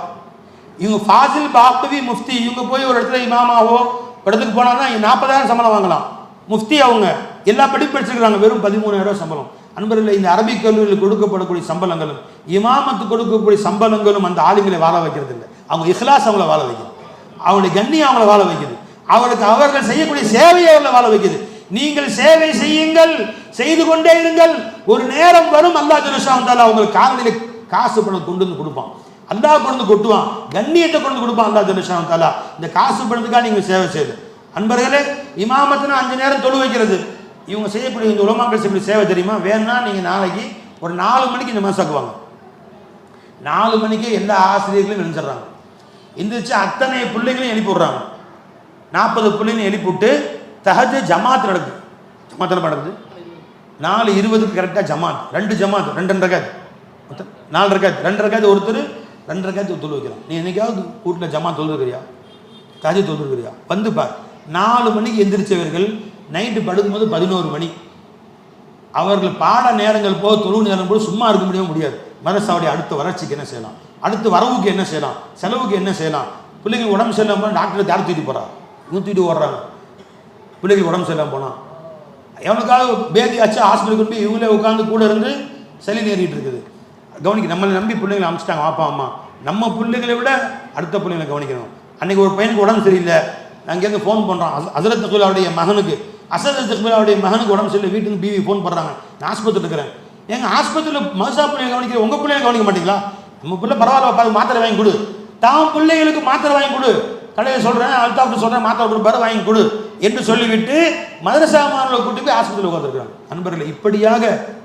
இவங்க ஃபாசில் பாக்கவி முஃப்தி இவங்க போய் ஒரு இடத்துல இமாமாவோ இடத்துக்கு போனால் தான் 40,000 சம்பளம் வாங்கலாம். முஃப்தி அவங்க எல்லா படிப்பு படிச்சிருக்கிறாங்க, வெறும் 13,000 ரூபா சம்பளம். அன்பர்கள், இந்த அரபிக் கல்லூரியில் கொடுக்கப்படக்கூடிய சம்பளங்களும் இமாமத்து கொடுக்கக்கூடிய சம்பளங்களும் அந்த ஆளுங்களை வாழ வைக்கிறது இல்லை. அவங்க இஹ்லாஸ் அவங்கள வாழ வைக்கிறது, அவங்களுடைய கண்ணியம் அவங்கள வாழ வைக்கிறது. அவர்கள் செய்யக்கூடிய சேவையை அவர்களை வாழ வைக்குது. நீங்கள் சேவை செய்யுங்கள், செய்து கொண்டே இருங்கள். ஒரு நேரம் வரும் அல்லாஹ் ஜல்லஷானு தஆலா உங்களுக்கு காலடியில் காசு பணம் கொண்டு வந்து கொடுப்பான். அல்லாஹ் கொண்டு வந்து கொட்டுவான், கண்ணியத்தை கொண்டு கொடுப்பான் அல்லாஹ் ஜல்லஷானு தஆலா. இந்த காசு பணத்துக்காக நீங்க சேவை செய்யுது. அன்பர்களே, இமாமத்துனா 5 நேரம் தொழு வைக்கிறது. இவங்க செய்யக்கூடிய இந்த உலமாக்கள் செய்யக்கூடிய சேவை தெரியுமா? வேணா நீங்க நாளைக்கு ஒரு 4 மணிக்கு இந்த மசாக்குவாங்க. 4 மணிக்கே எல்லா ஆசிரியர்களும் எழுந்துடுறாங்க. எந்திரிச்சு அத்தனை பிள்ளைகளையும் எழுப்பி விடுறாங்க. 40 பிள்ளைங்களையும் எழுப்பி விட்டு தஹஜ்ஜுத் ஜமாத் நடக்குது. ஜமாத்தில் நடக்குது 4:20 கரெக்டாக ஜமாத். 2 ஜமாத், 2 ரக்காத், 4 ரக்காத், 2 ரக்காத் ஒருத்தர், 2 ரக்காத் தொழு வைக்கிறான். நீ என்னைக்காவது வீட்டில் ஜமாத் தொழுதுக்கிறியா? தஹஜ்ஜுத் தொழுதுக்கிறியா? வந்து பார். 4 மணிக்கு எந்திரிச்சவர்கள் நைட்டு படுக்கும்போது 11 மணி. அவர்கள் பாட நேரங்கள் போது தொழு நேரம் போது சும்மா இருக்க முடியாது. மதரசாவுடைய அடுத்த வளர்ச்சிக்கு என்ன செய்யலாம், அடுத்த வரவுக்கு என்ன செய்யலாம், செலவுக்கு என்ன செய்யலாம். பிள்ளைங்க உடம்பு சரியில்லாமல் டாக்டருக்கு யார் தூக்கிட்டு போகிறா? இவங்க தூக்கிட்டு ஓடுறாங்க. பிள்ளைங்களுக்கு உடம்பு சரியில்லாமல் போனால் எவனுக்காவது பேதி ஆச்சு ஹாஸ்பிட்டலுக்கு கொண்டு போய் இவங்களே உட்காந்து கூட இருந்து சளி நேறிட்டு இருக்குது. கவனிக்க நம்மளை நம்பி பிள்ளைங்களை அனுப்பிச்சிட்டாங்க அப்பா அம்மா. நம்ம பிள்ளைங்களை விட அடுத்த பிள்ளைங்களை கவனிக்கணும். அன்றைக்கி ஒரு பையனுக்கு உடம்பு சரியில்லை, அங்கேருந்து ஃபோன் பண்ணுறான். ஹஸரத் தக்வீலாவுடைய மகனுக்கு, ஹஸரத் தக்வீலாவுடைய மகனுக்கு உடம்பு சரியில்லை, வீட்டுக்கு பிவி ஃபோன் பண்ணுறாங்க. நான் ஆஸ்பத்திரி இருக்கிறேன். எங்கள் ஆஸ்பத்திரியில் மதுசா பிள்ளைங்க கவனிக்கிற உங்கள் பிள்ளைங்க கவனிக்க மாட்டீங்களா? நம்ம பிள்ளை பரவாயில்ல பார்த்து மாத்திரை வாங்கி கொடு, தான் பிள்ளைகளுக்கு மாத்திரை வாங்கி கொடு, கடையில் சொல்கிறேன் அல்தாஃப்ட்டு சொல்கிறேன் மாத்திரை கொடுப்பாரு வாங்கி கொடு என்று சொல்லிவிட்டு மதரசா மாணவர்களை கூட்டி போய் ஆஸ்பத்திரியில் உட்காந்துருக்காங்க. நண்பர்களை இப்படியாக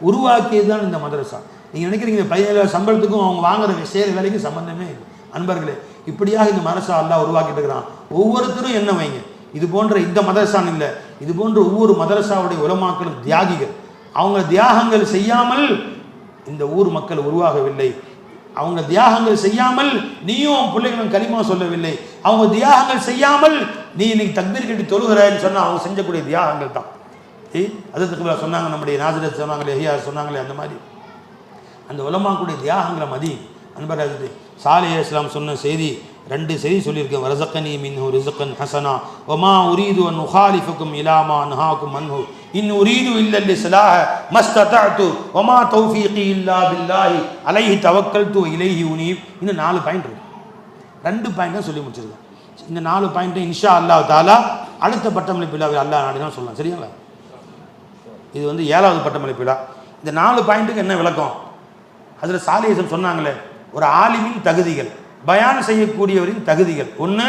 உருவாக்கியது தான் இந்த மதரசா. நீங்கள் நினைக்கிறீங்க பையன் சம்பளத்துக்கும் அவங்க வாங்குற செய்கிற வேலைக்கும் சம்பந்தமே இல்லை. அன்பர்களே, இப்படியாக இந்த மதரசா அல்லாஹ் உருவாக்கிட்டு இருக்கிறான். ஒவ்வொருத்தரும் என்ன வைங்க, இது போன்ற இந்த மதரசான் இல்லை, இது போன்ற ஒவ்வொரு மதரசாவுடைய உலமாக்களும் தியாகிகள். அவங்க தியாகங்கள் செய்யாமல் இந்த ஊர் மக்கள் உருவாகவில்லை. அவங்க தியாகங்கள் செய்யாமல் நீயும் பிள்ளைகளும் கலிமா சொல்லவில்லை. அவங்க தியாகங்கள் செய்யாமல் நீ இன்னைக்கு தக்பீர் கட்டி தொழுகிறான்னு சொன்னால் அவங்க செஞ்சக்கூடிய தியாகங்கள் தான். அதுக்கு சொன்னாங்க, நம்முடைய நாசிரத் சொன்னாங்களே, ஹியார் சொன்னாங்களே, அந்த மாதிரி அந்த உலமாக்குடைய தியாகங்களை மதி. அன்பராஜ் சாலிஹ் அலைஹிஸ்ஸலாம் சொன்ன செய்தி 2 செய்தி சொல்லியிருக்கேன். வரஸக்கனி மின்ஹு ரிஸ்கன் ஹஸனா வமா உரீது அன் உஹாலிஃபுக்கும் இலா மா நஹாக்கும் அன்ஹு இன் உரீது இல்லா லிஸ்லாஹ மஸ்ததஅது வமா தௌஃபீகி இல்லா பில்லாஹி அலைஹி தவக்கல்து இலைஹி உனீப். இந்த 4 பாயிண்ட் இருக்கு. 2 பாயிண்ட் தான் சொல்லி முடிச்சிருக்கேன். இந்த 4 பாயிண்ட்டை இன்ஷா அல்லாஹ் தஆலா அடுத்த பட்டமளிப்பு விழாவில் அல்லாஹ் நாடினா சொல்லலாம். சரிங்களா? இது 7வது பட்டமளிப்பு விழா. இந்த 4 பாயிண்ட்டுக்கு என்ன விளக்கம்? அதில் சாலிஹ் சொன்னாங்களே, ஒரு ஆலிமின் தகுதிகள், பயான் செய்யக்கூடியவரின் தகுதிகள். 1,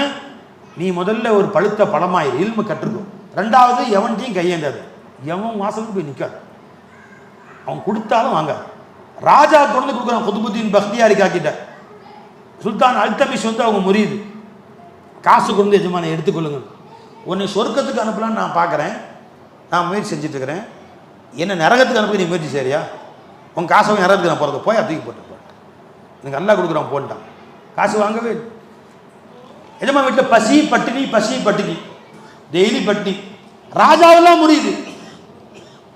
நீ முதல்ல ஒரு பழுத்த பழமாயிரு, இல்மு கற்றுக்கும். 2வது, எவன்ட்டையும் கையேந்தாது, எவன் வாசலுக்கு போய் நிற்காது, அவன் கொடுத்தாலும் வாங்க. ராஜா கொண்டு கொடுக்குறான், குதுபுத்தீன் பக்தியாரி காக்கிட்ட சுல்தான் அல்தமிஷ் அவங்க முறியுது, காசு கொண்டு எஜமான எடுத்துக்கொள்ளுங்க, உன்னை சொர்க்கத்துக்கு அனுப்பலான்னு நான் பார்க்குறேன், நான் முயற்சி செஞ்சுட்டு இருக்கிறேன், என்ன நரகத்துக்கு அனுப்பி நீ முயற்சி செய்றியா? உன் காசை நரகத்துக்கு நான் போகிறது, போய் தூக்கி போட்டு எனக்கு நல்லா கொடுக்குறான் போன்ட்டான். காசு வாங்கவே எஜமா வீட்டில் பசி பட்டினி, பசி பட்டினி, டெய்லி பட்டினி. ராஜாவெல்லாம் முடியுது,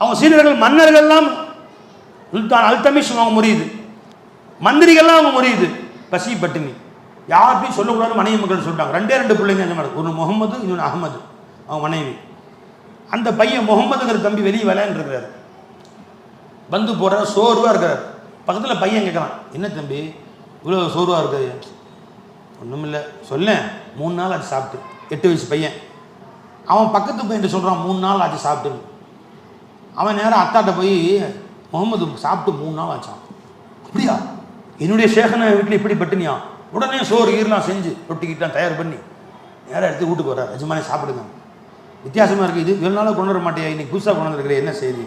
அவங்க சீனியர்கள் மன்னர்கள்லாம் சுல்தான் அல்தமிஷ் அவங்க முடியுது, மந்திரிகள்லாம் அவங்க முடியுது, பசி பட்டினி. யார்கிட்டையும் சொல்லக்கூடாது மனைவி மக்கள் சொல்லிட்டாங்க. 2 பிள்ளைங்க எஜமா, ஒரு முகமது, இன்னொன்று அகமது, அவங்க மனைவி. அந்த பையன் முகமதுங்கிற தம்பி வெளியே விளையாண்டு இருக்கிறார், வந்து போடுற சோர்வாக இருக்கிறார். பக்கத்தில் பையன் கேட்குறான், என்ன தம்பி இவ்வளோ சோர்வாக இருக்காது? ஒன்றும் இல்லை, சொல்ல 3 நாள் ஆச்சு சாப்பிட்டு. 8 வயசு பையன். அவன் பக்கத்து பையன் சொல்கிறான் 3 நாள் ஆச்சு சாப்பிட்டுன்னு. அவன் நேரம் அத்தாட்ட போய், முகமது சாப்பிட்டு 3 நாள் ஆச்சான். அப்படியா? என்னுடைய சேகனை வீட்டில் இப்படி பட்டினியா? உடனே சோறு ஈரெலாம் செஞ்சு ரொட்டிக்கிட்டான் தயார் பண்ணி நேராக எடுத்து வீட்டுக்கு வர்றார். எஜமானே சாப்பிடுங்க, வித்தியாசமாக இருக்குது, இது இவ்வளோ நாளாக கொண்டு வர மாட்டேயா, இன்னைக்கு புதுசாக கொண்டு வந்துருக்கிறேன், என்ன செய்தி?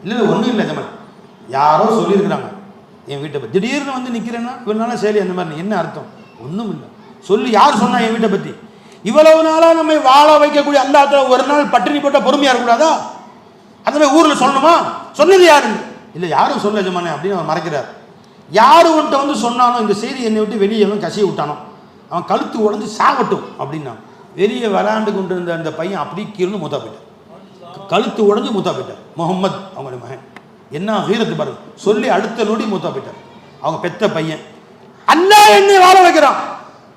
இல்லை ஒன்றும் இல்லை எஜமான், யாரோ சொல்லியிருக்கிறாங்க என் வீட்டை பற்றி, திடீர்னு வந்து நிற்கிறேன்னா இவ்வளோ நாளாக சரி அந்த மாதிரி, என்ன அர்த்தம்? ஒன்றும் இல்லை, சொல்லி யார் சொன்னா என் வீட்டை பற்றி? இவ்வளவு நாளாக நம்மை வாழ வைக்கக்கூடிய அல்லாஹ் ஒரு நாள் பட்டினி போட்டால் பொறுமையாக இருக்கக்கூடாதா? அந்த ஊரில் சொல்லணுமா? சொன்னது யாரு? இல்லை யாரும் சொல்ல எஜமானே அப்படின்னு அவன் மறைக்கிறார். யாரு உன்ட்ட வந்து சொன்னானோ இந்த செய்தி என்னை விட்டு வெளியே அவன் கசிய விட்டானோ அவன் கழுத்து உடஞ்சி சாகட்டும் அப்படின்னா, வெளியே விளையாண்டு கொண்டு இருந்த அந்த பையன் அப்படி கீழே மூத்தா போயிட்டார், கழுத்து உடஞ்சி மூத்தா போயிட்டார். முகமது அவங்களுடைய மகன், என்ன ஹீரத்து பாருங்க, சொல்லி அடுத்த நொடி மூத்தா போயிட்டார். அவங்க பெத்த பையன். அல்லாஹ் என்னை வாழ வைக்கிறான்,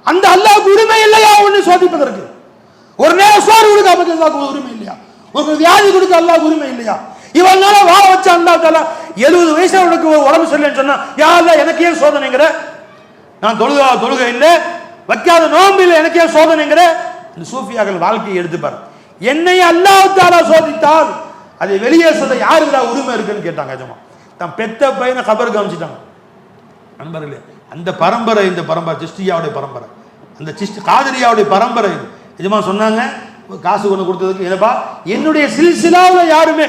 அந்த அல்லாஹ்வுக்கு உரிமை இல்லையா ஒன்று சோதிப்பதற்கு? ஒரு நேரம் சோறு கொடுக்க அல்லாஹ்வுக்கு உரிமை இல்லையா? ஒரு வியாதி கொடுக்க அல்லாஹ்வுக்கு உரிமை இல்லையா? இவன் நாள வாழ வச்ச அல்லாஹ் தஆலா 70 வயசுல உனக்கு உடம்பு சரியில்லைன்னு சொன்னா, யா அல்லாஹ் எனக்கு ஏன் சோதனைங்கிற? நான் தொழுகை இல்லை, வைக்காத நோன்பு இல்லை, எனக்கு ஏன் சோதனைங்கிற? இந்த சூஃபியாக்கள் வாழ்க்கையை எடுத்துப்பார். என்னை அல்லாஹ் தஆலா சோதித்தால் அதை வெளியே சொல்ல யாருக்கு உரிமை இருக்குன்னு கேட்டாங்க. எஜமா தான் பெத்த பையனை கபருக்கு காமிச்சிட்டாங்க. நண்பர்களே, அந்த பரம்பரை இந்த பரம்பரை சிஷ்டியாவுடைய பரம்பரை, அந்த காதிரியாவுடைய பரம்பரை. எஜமா சொன்னாங்க காசு கொண்டு கொடுத்ததுக்கு, என்னப்பா என்னுடைய சில்சிலாவில் யாருமே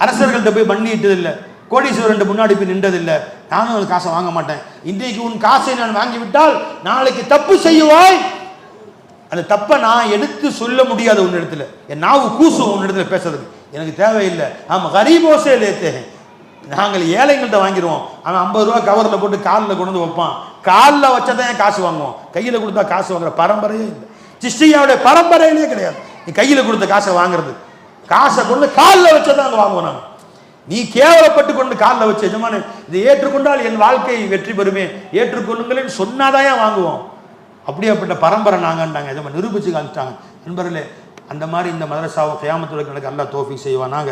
அரசர்கள்ட்ட போய் பண்ணிட்டதில்லை, கோடீஸ்வரன் முன்னாடி போய் நின்றதில்லை, நானும் அந்த காசை வாங்க மாட்டேன். இன்றைக்கு உன் காசை நான் வாங்கிவிட்டால் நாளைக்கு தப்பு செய்வாய், அந்த தப்பை நான் எடுத்து சொல்ல முடியாது உன் இடத்துல, என் நாவு கூசும் உன் இடத்துல பேசுறதுக்கு, எனக்கு தேவையில்லை. ஆமாம் கரீபோசே லேத்தே, நாங்கள் ஏழைங்கள்ட்ட வாங்கிடுவோம். அவன் 50 ரூபா கவரில் போட்டு காலில் கொண்டு வந்து வைப்பான், காலில் வச்சா தான் காசு வாங்குவோம், கையில் கொடுத்தா காசு வாங்குற பரம்பரையே இல்லை. சிஷ்டியாவுடைய பரம்பரையிலே கிடையாது நீ கையில் கொடுத்த காசை வாங்குறது. காசை கொண்டு காலில் வச்சா தான் அங்கே வாங்குவோம். நாங்கள் நீ கேவலப்பட்டு கொண்டு காலில் வச்ச எஜமான இதை ஏற்றுக்கொண்டால் என் வாழ்க்கை வெற்றி பெறுமே, ஏற்றுக்கொள்ளுங்களேன்னு சொன்னாதான் வாங்குவோம். அப்படியாப்பட்ட பரம்பரை நாங்கன்றாங்க. எஜமா நிரூபிச்சு காமிச்சிட்டாங்க. நண்பர்களே, அந்த மாதிரி இந்த மதரசாவை கியாமத்துல் எனக்கு அல்லாஹ் தௌஃபீக் செய்வானாக.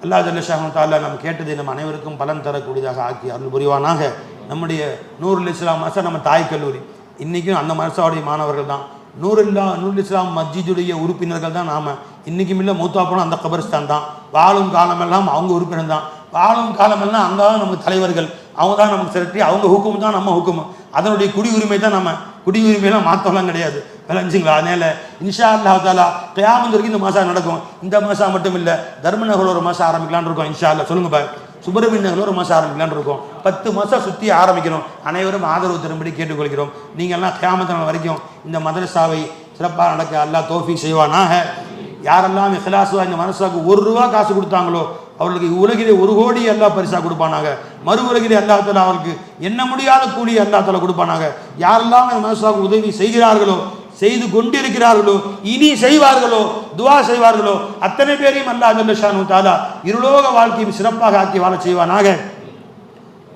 அல்லாஹ் ஜல்ல ஷானஹு தஆலா நம்ம கேட்டதை நம்ம அனைவருக்கும் பலன் தரக்கூடியதாக ஆக்கி அருள் புரிவானாக. நம்முடைய நூருல் இஸ்லாம் மதரசா நம்ம தாய் கல்லூரி, இன்றைக்கும் அந்த மதரசாவுடைய மாணவர்கள் தான். நூருல் இஸ்லாம் மஸ்ஜிதுடைய உறுப்பினர்கள் தான் நாம். இன்றைக்கும் இல்லை, மூத்தா போனால் அந்த கபரிஸ்தான் தான். வாழும் காலமெல்லாம் அவங்க உறுப்பினர் தான். வாழும் காலமெல்லாம் அங்கே தான் நமக்கு தலைவர்கள், அவங்க தான் நமக்கு செலுத்தி, அவங்க ஹுக்கும் தான் நம்ம ஹுக்கும். அதனுடைய குடியுரிமை தான் நம்ம குடியுரிமையெல்லாம் மாற்றலாம் கிடையாது. விளைஞ்சிங்களா? அதனால இன்ஷா அல்லாஹ் தஆலா கியாமத் வரைக்கும் இந்த மாதம் நடக்கும். இந்த மாதம் மட்டும் இல்லை, தர்மநகரில் ஒரு மாதம் ஆரம்பிக்கலான்னு இருக்கோம். இன்ஷா அல்லாஹ் சொல்லுங்க பாய், சுப்ரமணிய நகரில் ஒரு மாதம் ஆரம்பிக்கலான்னு இருக்கோம். 10 மாதம் சுற்றி ஆரம்பிக்கிறோம். அனைவரும் ஆதரவு தரும்படி கேட்டுக்கொள்கிறோம். நீங்கள்லாம் கியாமத் நாள் வரைக்கும் இந்த மதரசாவை சிறப்பாக நடக்க அல்லாஹ் தௌஃபீக் செய்வானாக. யாரெல்லாம் இஹ்லாஸா இந்த மதரசாவுக்கு 1 ரூபா காசு கொடுத்தாங்களோ அவர்களுக்கு உலகிலே 1 கோடி அல்லாஹ் பரிசாக கொடுப்பானாக. மறு உலகிலே அல்லாஹ் தஆலா அவர்களுக்கு எண்ண முடியாத கூலி அல்லாஹ் தஆலா கொடுப்பானாக. யாரெல்லாம் இந்த மதரசாவுக்கு உதவி செய்கிறார்களோ, செய்து கொண்டிருக்கிறார்களோ, இனி செய்வார்களோ, துவா செய்வார்களோ, அத்தனை பேரையும் அல்லாஹ் ஜல்ல ஷானஹு தஆலா இருலோக வாழ்க்கையை சிறப்பாக ஆக்கி வாழ செய்வானாக.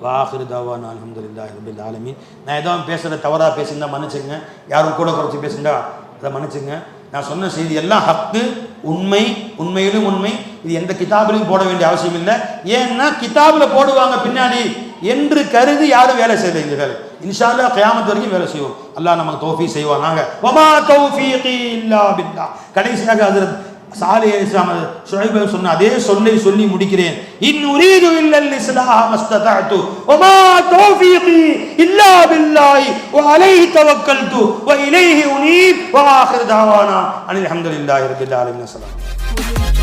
வாஹிரு தஅவானா அல்ஹம்துலில்லாஹி ரப்பில் ஆலமீன். நான் ஏதோ பேசுகிற தவறாக பேசியிருந்தா மன்னிச்சுங்க, யாரும் கூட குறைச்சி பேசியிருந்தா அதை மன்னிச்சுங்க. நான் சொன்ன செய்தி எல்லாம் ஹக்கு, உண்மை, உண்மையிலும் உண்மை. இது எந்த கிதாபிலையும் போட வேண்டிய அவசியம் இல்லை. ஏன்னா கிதாபில் போடுவாங்க பின்னாடி என்று கருதி யாரும் வேலை செய்யலை. இந்த வேலை இன்ஷா அல்லாஹ் கியாமத் வரைக்கும் வேலை செய்வோம். அல்லாஹ் நமக்கு தௌஃபீக் செய்வானாக. வமா தௌஃபீகி இல்லா பில்லாஹ். கடைசியாக ஹஜ்ரத் சாலிஹ் அலைஹிஸ்ஸலாம் ஷுஐப் சொன்ன அதே சொல்லை சொல்லி முடிக்கிறேன். இன் உரீது இல்லல் இஸ்லாஹ மஸ்ததஅது வமா தௌஃபீகி இல்லா பில்லாஹி வ அலைஹி தவக்கல்து வ இலைஹி உனீப் வ ஆகிரு தஅவானா அனில் ஹம்துலில்லாஹி ரப்பில் ஆலமீன்.